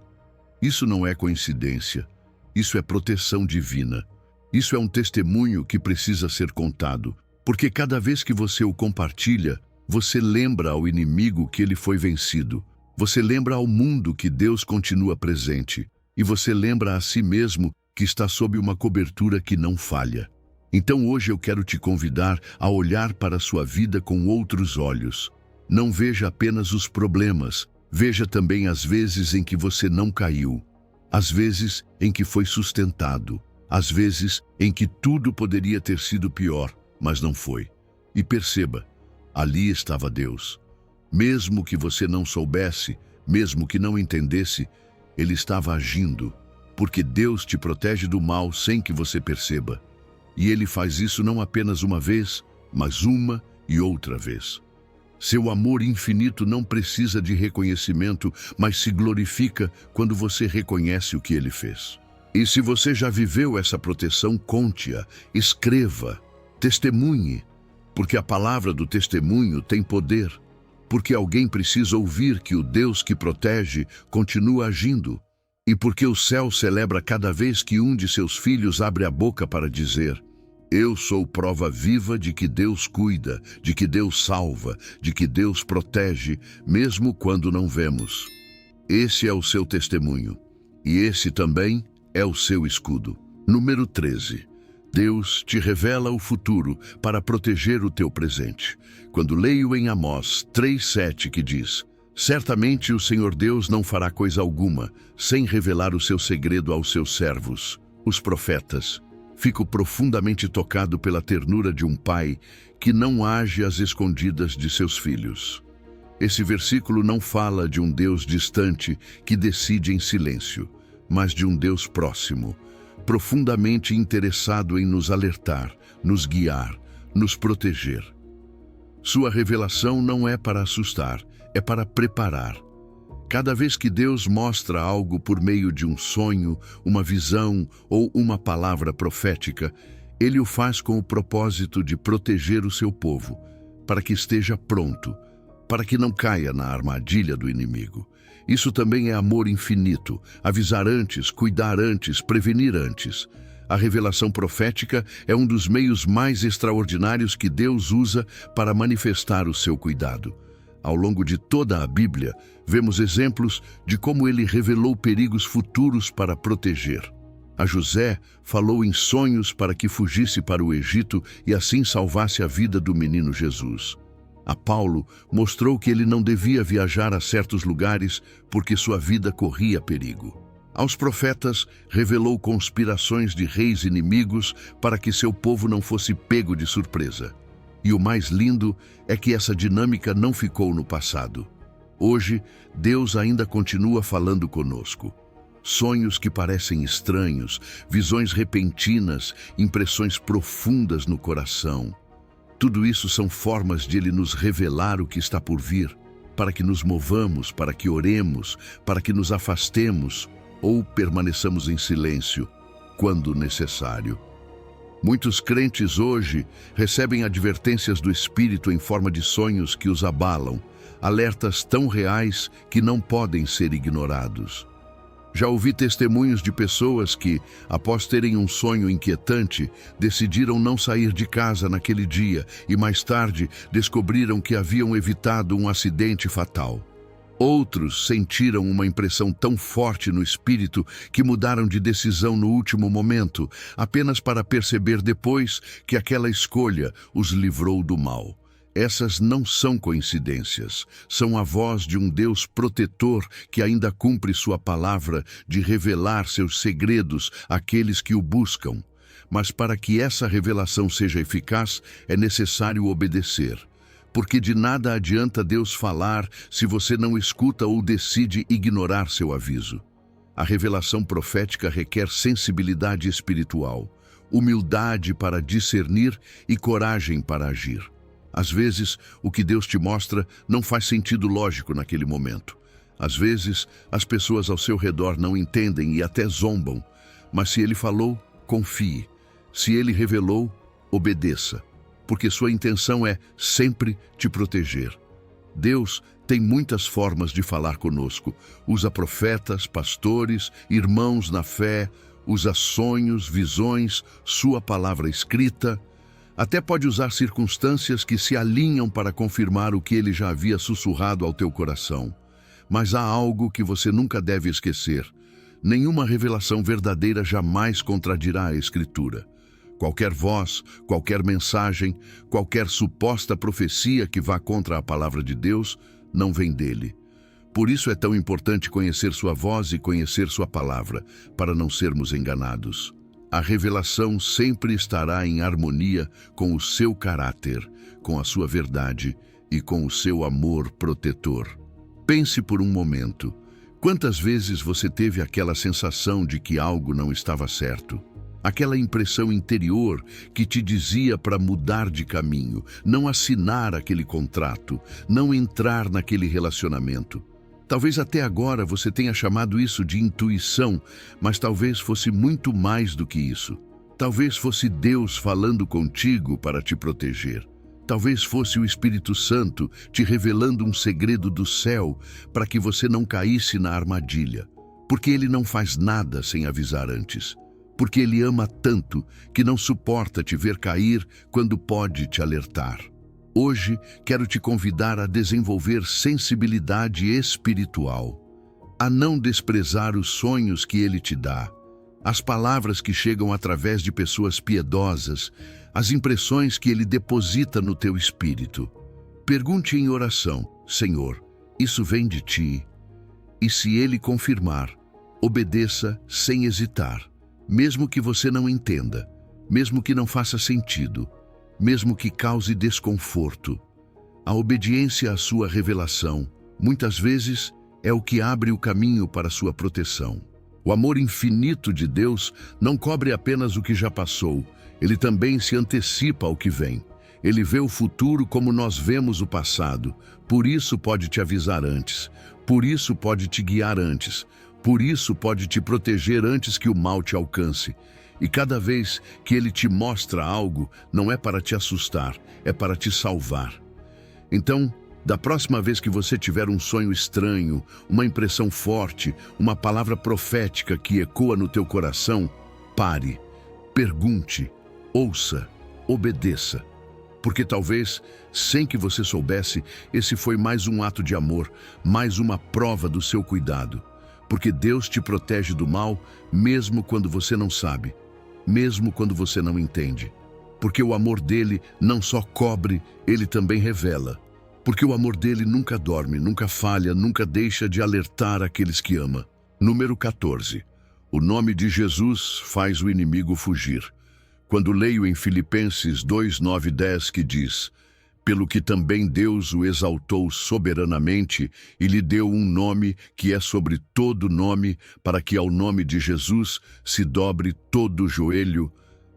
Isso não é coincidência. Isso é proteção divina. Isso é um testemunho que precisa ser contado, porque cada vez que você o compartilha, você lembra ao inimigo que ele foi vencido. Você lembra ao mundo que Deus continua presente. E você lembra a si mesmo que está sob uma cobertura que não falha. Então hoje eu quero te convidar a olhar para a sua vida com outros olhos. Não veja apenas os problemas, veja também as vezes em que você não caiu, as vezes em que foi sustentado, as vezes em que tudo poderia ter sido pior, mas não foi. E perceba, ali estava Deus. Mesmo que você não soubesse, mesmo que não entendesse, Ele estava agindo, porque Deus te protege do mal sem que você perceba. E Ele faz isso não apenas uma vez, mas uma e outra vez. Seu amor infinito não precisa de reconhecimento, mas se glorifica quando você reconhece o que Ele fez. E se você já viveu essa proteção, conte-a, escreva, testemunhe, porque a palavra do testemunho tem poder. Porque alguém precisa ouvir que o Deus que protege continua agindo, e porque o céu celebra cada vez que um de seus filhos abre a boca para dizer: eu sou prova viva de que Deus cuida, de que Deus salva, de que Deus protege, mesmo quando não vemos. Esse é o seu testemunho, e esse também é o seu escudo. Número 13. Deus te revela o futuro para proteger o teu presente. Quando leio em Amós 3:7 que diz: certamente o Senhor Deus não fará coisa alguma, sem revelar o seu segredo aos seus servos, os profetas. Fico profundamente tocado pela ternura de um pai que não age às escondidas de seus filhos. Esse versículo não fala de um Deus distante que decide em silêncio, mas de um Deus próximo, profundamente interessado em nos alertar, nos guiar, nos proteger. Sua revelação não é para assustar, é para preparar. Cada vez que Deus mostra algo por meio de um sonho, uma visão ou uma palavra profética, Ele o faz com o propósito de proteger o seu povo, para que esteja pronto, para que não caia na armadilha do inimigo. Isso também é amor infinito, avisar antes, cuidar antes, prevenir antes. A revelação profética é um dos meios mais extraordinários que Deus usa para manifestar o seu cuidado. Ao longo de toda a Bíblia, vemos exemplos de como Ele revelou perigos futuros para proteger. A José falou em sonhos para que fugisse para o Egito e assim salvasse a vida do menino Jesus. A Paulo mostrou que ele não devia viajar a certos lugares porque sua vida corria perigo. Aos profetas, revelou conspirações de reis inimigos para que seu povo não fosse pego de surpresa. E o mais lindo é que essa dinâmica não ficou no passado. Hoje, Deus ainda continua falando conosco. Sonhos que parecem estranhos, visões repentinas, impressões profundas no coração. Tudo isso são formas de Ele nos revelar o que está por vir, para que nos movamos, para que oremos, para que nos afastemos ou permaneçamos em silêncio, quando necessário. Muitos crentes hoje recebem advertências do Espírito em forma de sonhos que os abalam, alertas tão reais que não podem ser ignorados. Já ouvi testemunhos de pessoas que, após terem um sonho inquietante, decidiram não sair de casa naquele dia e mais tarde descobriram que haviam evitado um acidente fatal. Outros sentiram uma impressão tão forte no espírito que mudaram de decisão no último momento, apenas para perceber depois que aquela escolha os livrou do mal. Essas não são coincidências, são a voz de um Deus protetor que ainda cumpre sua palavra de revelar seus segredos àqueles que o buscam. Mas para que essa revelação seja eficaz, é necessário obedecer. Porque de nada adianta Deus falar se você não escuta ou decide ignorar seu aviso. A revelação profética requer sensibilidade espiritual, humildade para discernir e coragem para agir. Às vezes, o que Deus te mostra não faz sentido lógico naquele momento. Às vezes, as pessoas ao seu redor não entendem e até zombam. Mas se Ele falou, confie. Se Ele revelou, obedeça. Porque sua intenção é sempre te proteger. Deus tem muitas formas de falar conosco. Usa profetas, pastores, irmãos na fé, usa sonhos, visões, sua palavra escrita. Até pode usar circunstâncias que se alinham para confirmar o que Ele já havia sussurrado ao teu coração. Mas há algo que você nunca deve esquecer. Nenhuma revelação verdadeira jamais contradirá a Escritura. Qualquer voz, qualquer mensagem, qualquer suposta profecia que vá contra a palavra de Deus, não vem dele. Por isso é tão importante conhecer sua voz e conhecer sua palavra, para não sermos enganados. A revelação sempre estará em harmonia com o seu caráter, com a sua verdade e com o seu amor protetor. Pense por um momento. Quantas vezes você teve aquela sensação de que algo não estava certo? Aquela impressão interior que te dizia para mudar de caminho, não assinar aquele contrato, não entrar naquele relacionamento. Talvez até agora você tenha chamado isso de intuição, mas talvez fosse muito mais do que isso. Talvez fosse Deus falando contigo para te proteger. Talvez fosse o Espírito Santo te revelando um segredo do céu para que você não caísse na armadilha. Porque Ele não faz nada sem avisar antes. Porque Ele ama tanto que não suporta te ver cair quando pode te alertar. Hoje, quero te convidar a desenvolver sensibilidade espiritual, a não desprezar os sonhos que Ele te dá, as palavras que chegam através de pessoas piedosas, as impressões que Ele deposita no teu espírito. Pergunte em oração: Senhor, isso vem de Ti? E se Ele confirmar, obedeça sem hesitar, mesmo que você não entenda, mesmo que não faça sentido, mesmo que cause desconforto. A obediência à sua revelação, muitas vezes, é o que abre o caminho para sua proteção. O amor infinito de Deus não cobre apenas o que já passou, Ele também se antecipa ao que vem. Ele vê o futuro como nós vemos o passado, por isso pode te avisar antes, por isso pode te guiar antes, por isso pode te proteger antes que o mal te alcance. E cada vez que Ele te mostra algo, não é para te assustar, é para te salvar. Então, da próxima vez que você tiver um sonho estranho, uma impressão forte, uma palavra profética que ecoa no teu coração, pare, pergunte, ouça, obedeça. Porque talvez, sem que você soubesse, esse foi mais um ato de amor, mais uma prova do seu cuidado. Porque Deus te protege do mal, mesmo quando você não sabe. Mesmo quando você não entende. Porque o amor dele não só cobre, ele também revela. porque o amor dele nunca dorme, nunca falha, nunca deixa de alertar aqueles que ama. Número 14. O nome de Jesus faz o inimigo fugir. Quando leio em Filipenses 2, 9 e 10 que diz: pelo que também Deus o exaltou soberanamente e lhe deu um nome que é sobre todo nome, para que ao nome de Jesus se dobre todo o joelho,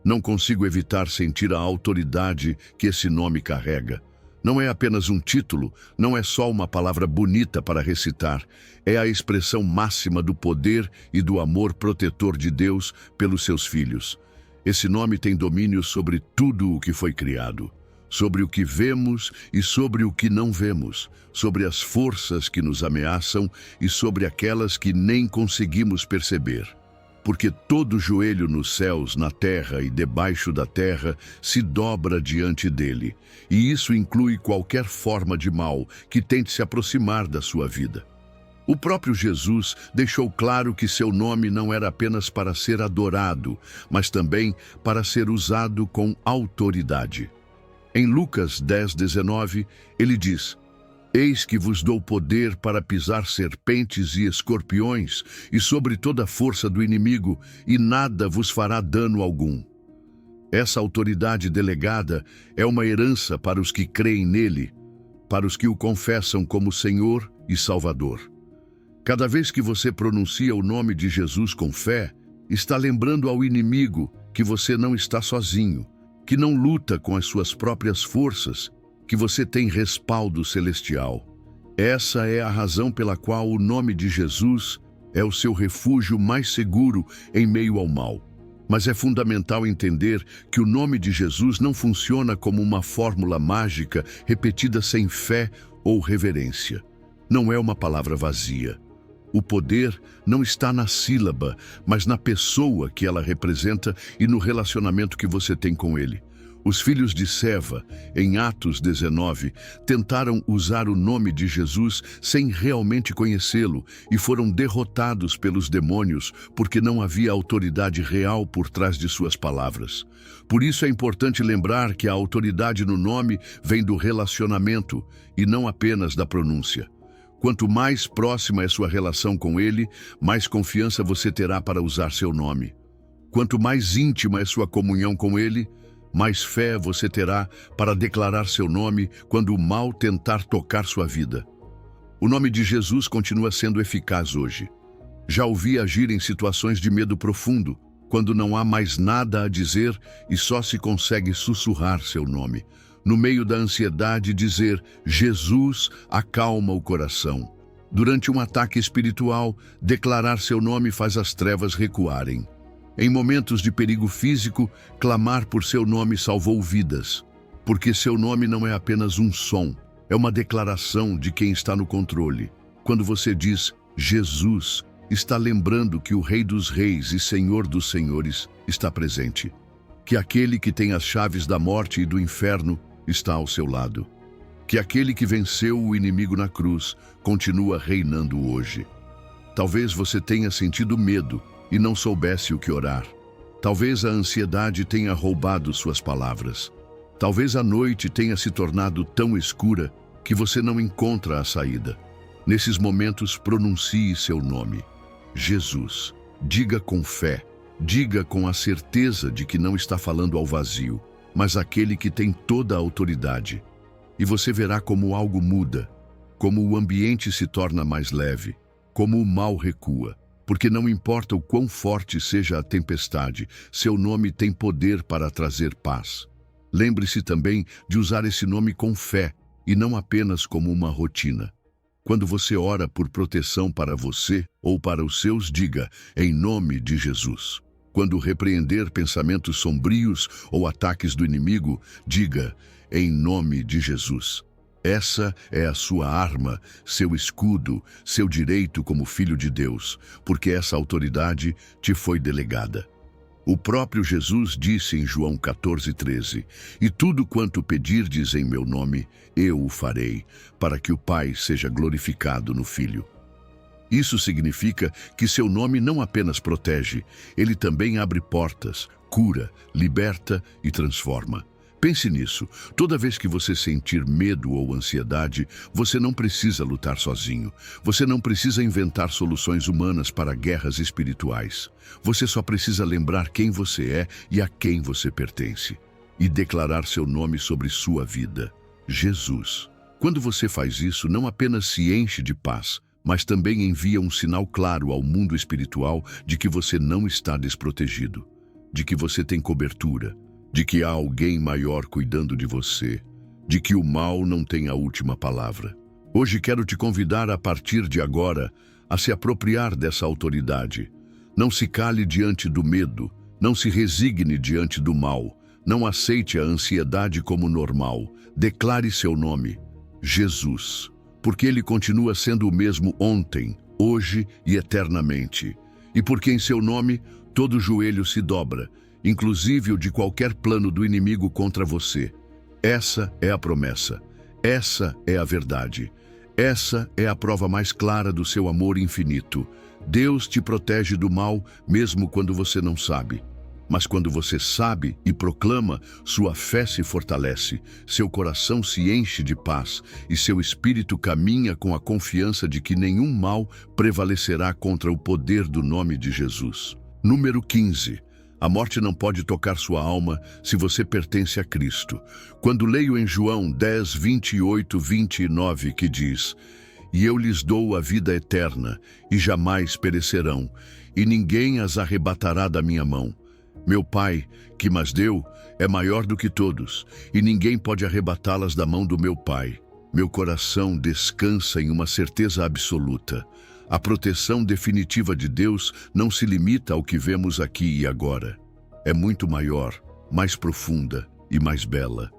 não consigo evitar sentir a autoridade que esse nome carrega. Não é apenas um título, não é só uma palavra bonita para recitar, é a expressão máxima do poder e do amor protetor de Deus pelos seus filhos. Esse nome tem domínio sobre tudo o que foi criado, sobre o que vemos e sobre o que não vemos, sobre as forças que nos ameaçam e sobre aquelas que nem conseguimos perceber. Porque todo joelho nos céus, na terra e debaixo da terra se dobra diante dele, e isso inclui qualquer forma de mal que tente se aproximar da sua vida. O próprio Jesus deixou claro que seu nome não era apenas para ser adorado, mas também para ser usado com autoridade. Em Lucas 10, 19, ele diz: eis que vos dou poder para pisar serpentes e escorpiões e sobre toda a força do inimigo, e nada vos fará dano algum. Essa autoridade delegada é uma herança para os que creem nele, para os que o confessam como Senhor e Salvador. Cada vez que você pronuncia o nome de Jesus com fé, está lembrando ao inimigo que você não está sozinho, que não luta com as suas próprias forças, que você tem respaldo celestial. Essa é a razão pela qual o nome de Jesus é o seu refúgio mais seguro em meio ao mal. Mas é fundamental entender que o nome de Jesus não funciona como uma fórmula mágica repetida sem fé ou reverência. Não é uma palavra vazia. O poder não está na sílaba, mas na pessoa que ela representa e no relacionamento que você tem com ele. Os filhos de Seva, em Atos 19, tentaram usar o nome de Jesus sem realmente conhecê-lo e foram derrotados pelos demônios porque não havia autoridade real por trás de suas palavras. Por isso é importante lembrar que a autoridade no nome vem do relacionamento e não apenas da pronúncia. Quanto mais próxima é sua relação com ele, mais confiança você terá para usar seu nome. Quanto mais íntima é sua comunhão com ele, mais fé você terá para declarar seu nome quando o mal tentar tocar sua vida. O nome de Jesus continua sendo eficaz hoje. Já o vi agir em situações de medo profundo, quando não há mais nada a dizer e só se consegue sussurrar seu nome. No meio da ansiedade, dizer Jesus acalma o coração. Durante um ataque espiritual, declarar seu nome faz as trevas recuarem. Em momentos de perigo físico, clamar por seu nome salvou vidas, porque seu nome não é apenas um som, é uma declaração de quem está no controle. Quando você diz Jesus, está lembrando que o Rei dos Reis e Senhor dos Senhores está presente, que aquele que tem as chaves da morte e do inferno está ao seu lado, que aquele que venceu o inimigo na cruz continua reinando hoje. Talvez você tenha sentido medo e não soubesse o que orar. Talvez a ansiedade tenha roubado suas palavras. Talvez a noite tenha se tornado tão escura que você não encontra a saída. Nesses momentos, pronuncie seu nome. Jesus. Diga com fé. Diga com a certeza de que não está falando ao vazio, mas àquele que tem toda a autoridade. E você verá como algo muda, como o ambiente se torna mais leve, como o mal recua. Porque não importa o quão forte seja a tempestade, seu nome tem poder para trazer paz. Lembre-se também de usar esse nome com fé e não apenas como uma rotina. Quando você ora por proteção para você ou para os seus, diga, em nome de Jesus. Quando repreender pensamentos sombrios ou ataques do inimigo, diga, em nome de Jesus. Essa é a sua arma, seu escudo, seu direito como filho de Deus, porque essa autoridade te foi delegada. O próprio Jesus disse em João 14:13, e tudo quanto pedirdes em meu nome, eu o farei, para que o Pai seja glorificado no Filho. Isso significa que seu nome não apenas protege, ele também abre portas, cura, liberta e transforma. Pense nisso. Toda vez que você sentir medo ou ansiedade, você não precisa lutar sozinho. Você não precisa inventar soluções humanas para guerras espirituais. Você só precisa lembrar quem você é e a quem você pertence. E declarar seu nome sobre sua vida: Jesus. Quando você faz isso, não apenas se enche de paz, mas também envia um sinal claro ao mundo espiritual de que você não está desprotegido, de que você tem cobertura, de que há alguém maior cuidando de você, de que o mal não tem a última palavra. Hoje quero te convidar a partir de agora a se apropriar dessa autoridade. Não se cale diante do medo, não se resigne diante do mal, não aceite a ansiedade como normal. Declare seu nome: Jesus, porque ele continua sendo o mesmo ontem, hoje e eternamente. E porque em seu nome todo joelho se dobra, inclusive o de qualquer plano do inimigo contra você. Essa é a promessa. Essa é a verdade. Essa é a prova mais clara do seu amor infinito. Deus te protege do mal mesmo quando você não sabe. Mas quando você sabe e proclama, sua fé se fortalece, seu coração se enche de paz e seu espírito caminha com a confiança de que nenhum mal prevalecerá contra o poder do nome de Jesus. Número 15. A morte não pode tocar sua alma se você pertence a Cristo. Quando leio em João 10, 28, 29, que diz: E eu lhes dou a vida eterna, e jamais perecerão, e ninguém as arrebatará da minha mão. Meu Pai, que mas deu, é maior do que todos, e ninguém pode arrebatá-las da mão do meu Pai. Meu coração descansa em uma certeza absoluta. A proteção definitiva de Deus não se limita ao que vemos aqui e agora. É muito maior, mais profunda e mais bela.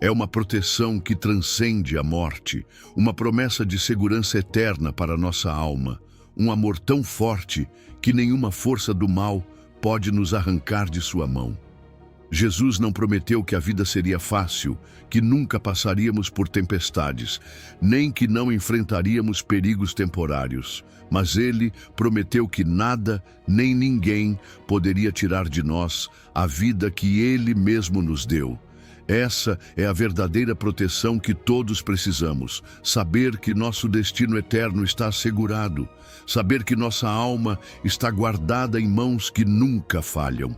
É uma proteção que transcende a morte, uma promessa de segurança eterna para nossa alma, um amor tão forte que nenhuma força do mal pode nos arrancar de sua mão. Jesus não prometeu que a vida seria fácil, que nunca passaríamos por tempestades, nem que não enfrentaríamos perigos temporários, mas Ele prometeu que nada, nem ninguém, poderia tirar de nós a vida que Ele mesmo nos deu. Essa é a verdadeira proteção que todos precisamos, saber que nosso destino eterno está assegurado, saber que nossa alma está guardada em mãos que nunca falham.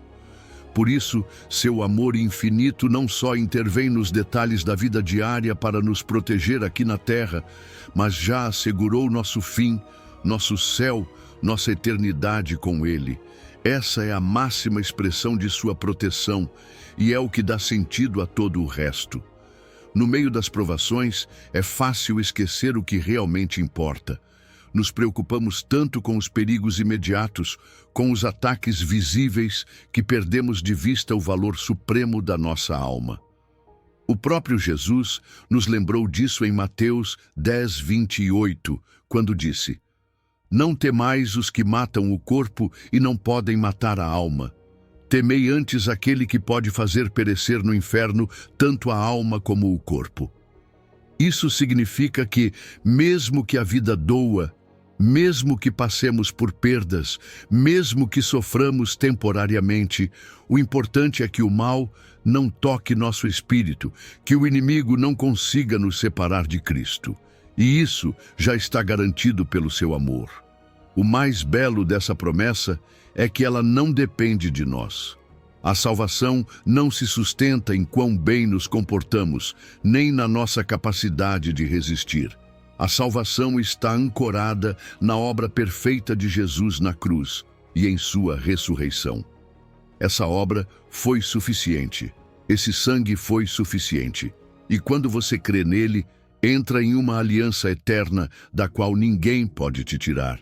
Por isso, seu amor infinito não só intervém nos detalhes da vida diária para nos proteger aqui na terra, mas já assegurou nosso fim, nosso céu, nossa eternidade com Ele. Essa é a máxima expressão de sua proteção e é o que dá sentido a todo o resto. No meio das provações, é fácil esquecer o que realmente importa. Nos preocupamos tanto com os perigos imediatos, com os ataques visíveis, que perdemos de vista o valor supremo da nossa alma. O próprio Jesus nos lembrou disso em Mateus 10, 28, quando disse: Não temais os que matam o corpo e não podem matar a alma. Temei antes aquele que pode fazer perecer no inferno tanto a alma como o corpo. Isso significa que, mesmo que a vida doa, mesmo que passemos por perdas, mesmo que soframos temporariamente, o importante é que o mal não toque nosso espírito, que o inimigo não consiga nos separar de Cristo. E isso já está garantido pelo seu amor. O mais belo dessa promessa é que ela não depende de nós. A salvação não se sustenta em quão bem nos comportamos, nem na nossa capacidade de resistir. A salvação está ancorada na obra perfeita de Jesus na cruz e em sua ressurreição. Essa obra foi suficiente. Esse sangue foi suficiente. E quando você crê nele, entra em uma aliança eterna da qual ninguém pode te tirar.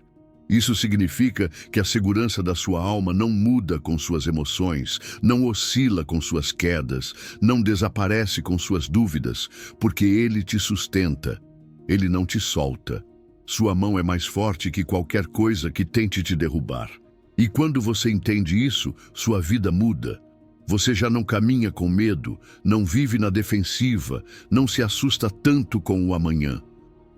Isso significa que a segurança da sua alma não muda com suas emoções, não oscila com suas quedas, não desaparece com suas dúvidas, porque Ele te sustenta. Ele não te solta. Sua mão é mais forte que qualquer coisa que tente te derrubar. E quando você entende isso, sua vida muda. Você já não caminha com medo, não vive na defensiva, não se assusta tanto com o amanhã.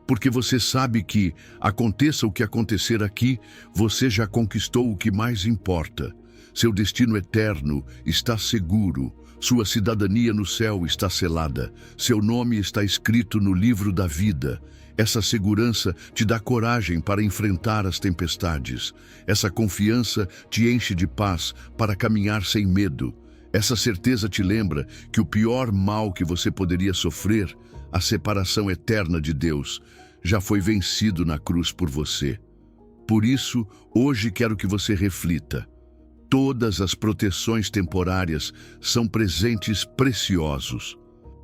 Porque você sabe que, aconteça o que acontecer aqui, você já conquistou o que mais importa. Seu destino eterno está seguro, Sua cidadania no céu está selada, seu nome está escrito no livro da vida. Essa segurança te dá coragem para enfrentar as tempestades. Essa confiança te enche de paz para caminhar sem medo. Essa certeza te lembra que o pior mal que você poderia sofrer, a separação eterna de Deus, já foi vencido na cruz por você. Por isso, hoje quero que você reflita. Todas as proteções temporárias são presentes preciosos.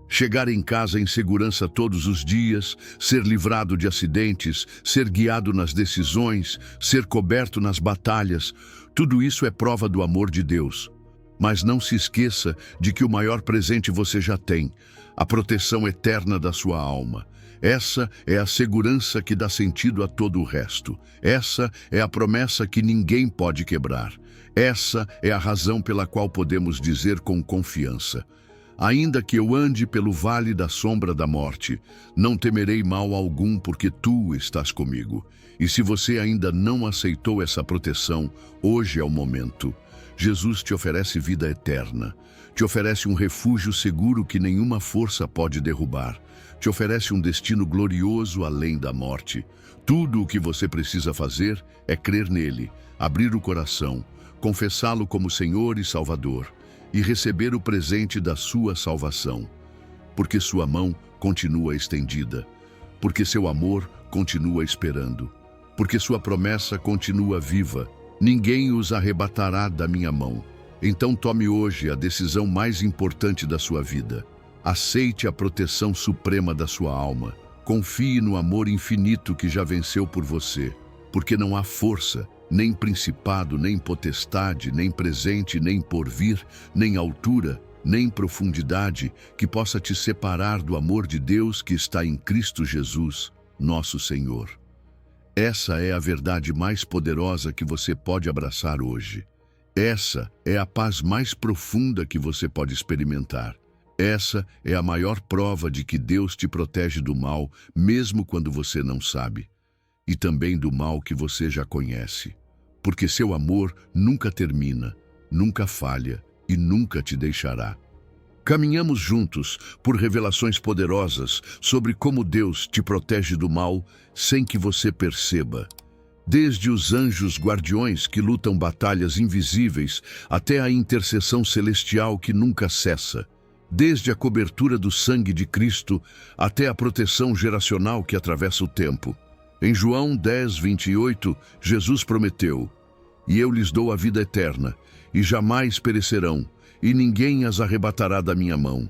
Chegar em casa em segurança todos os dias, ser livrado de acidentes, ser guiado nas decisões, ser coberto nas batalhas, tudo isso é prova do amor de Deus. Mas não se esqueça de que o maior presente você já tem, a proteção eterna da sua alma. Essa é a segurança que dá sentido a todo o resto. Essa é a promessa que ninguém pode quebrar. Essa é a razão pela qual podemos dizer com confiança: ainda que eu ande pelo vale da sombra da morte, não temerei mal algum, porque tu estás comigo. E se você ainda não aceitou essa proteção, hoje é o momento. Jesus te oferece vida eterna, te oferece um refúgio seguro que nenhuma força pode derrubar, te oferece um destino glorioso além da morte. Tudo o que você precisa fazer é crer nele, abrir o coração, confessá-lo como Senhor e Salvador e receber o presente da sua salvação. Porque sua mão continua estendida, porque seu amor continua esperando, porque sua promessa continua viva. Ninguém os arrebatará da minha mão. Então tome hoje a decisão mais importante da sua vida. Aceite a proteção suprema da sua alma. Confie no amor infinito que já venceu por você, porque não há força, nem principado, nem potestade, nem presente, nem porvir, nem altura, nem profundidade que possa te separar do amor de Deus que está em Cristo Jesus, nosso Senhor. Essa é a verdade mais poderosa que você pode abraçar hoje. Essa é a paz mais profunda que você pode experimentar. Essa é a maior prova de que Deus te protege do mal, mesmo quando você não sabe, e também do mal que você já conhece. Porque seu amor nunca termina, nunca falha e nunca te deixará. Caminhamos juntos por revelações poderosas sobre como Deus te protege do mal sem que você perceba. Desde os anjos guardiões que lutam batalhas invisíveis até a intercessão celestial que nunca cessa. Desde a cobertura do sangue de Cristo até a proteção geracional que atravessa o tempo. Em João 10:28, Jesus prometeu: "E eu lhes dou a vida eterna, e jamais perecerão, e ninguém as arrebatará da minha mão.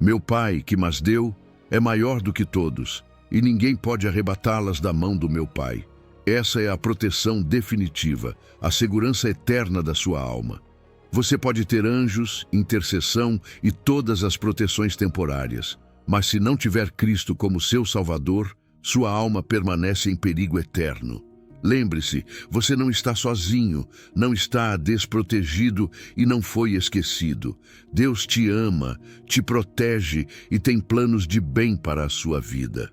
Meu Pai, que mas deu, é maior do que todos, e ninguém pode arrebatá-las da mão do meu Pai." Essa é a proteção definitiva, a segurança eterna da sua alma. Você pode ter anjos, intercessão e todas as proteções temporárias, mas se não tiver Cristo como seu Salvador, sua alma permanece em perigo eterno. Lembre-se, você não está sozinho, não está desprotegido e não foi esquecido. Deus te ama, te protege e tem planos de bem para a sua vida.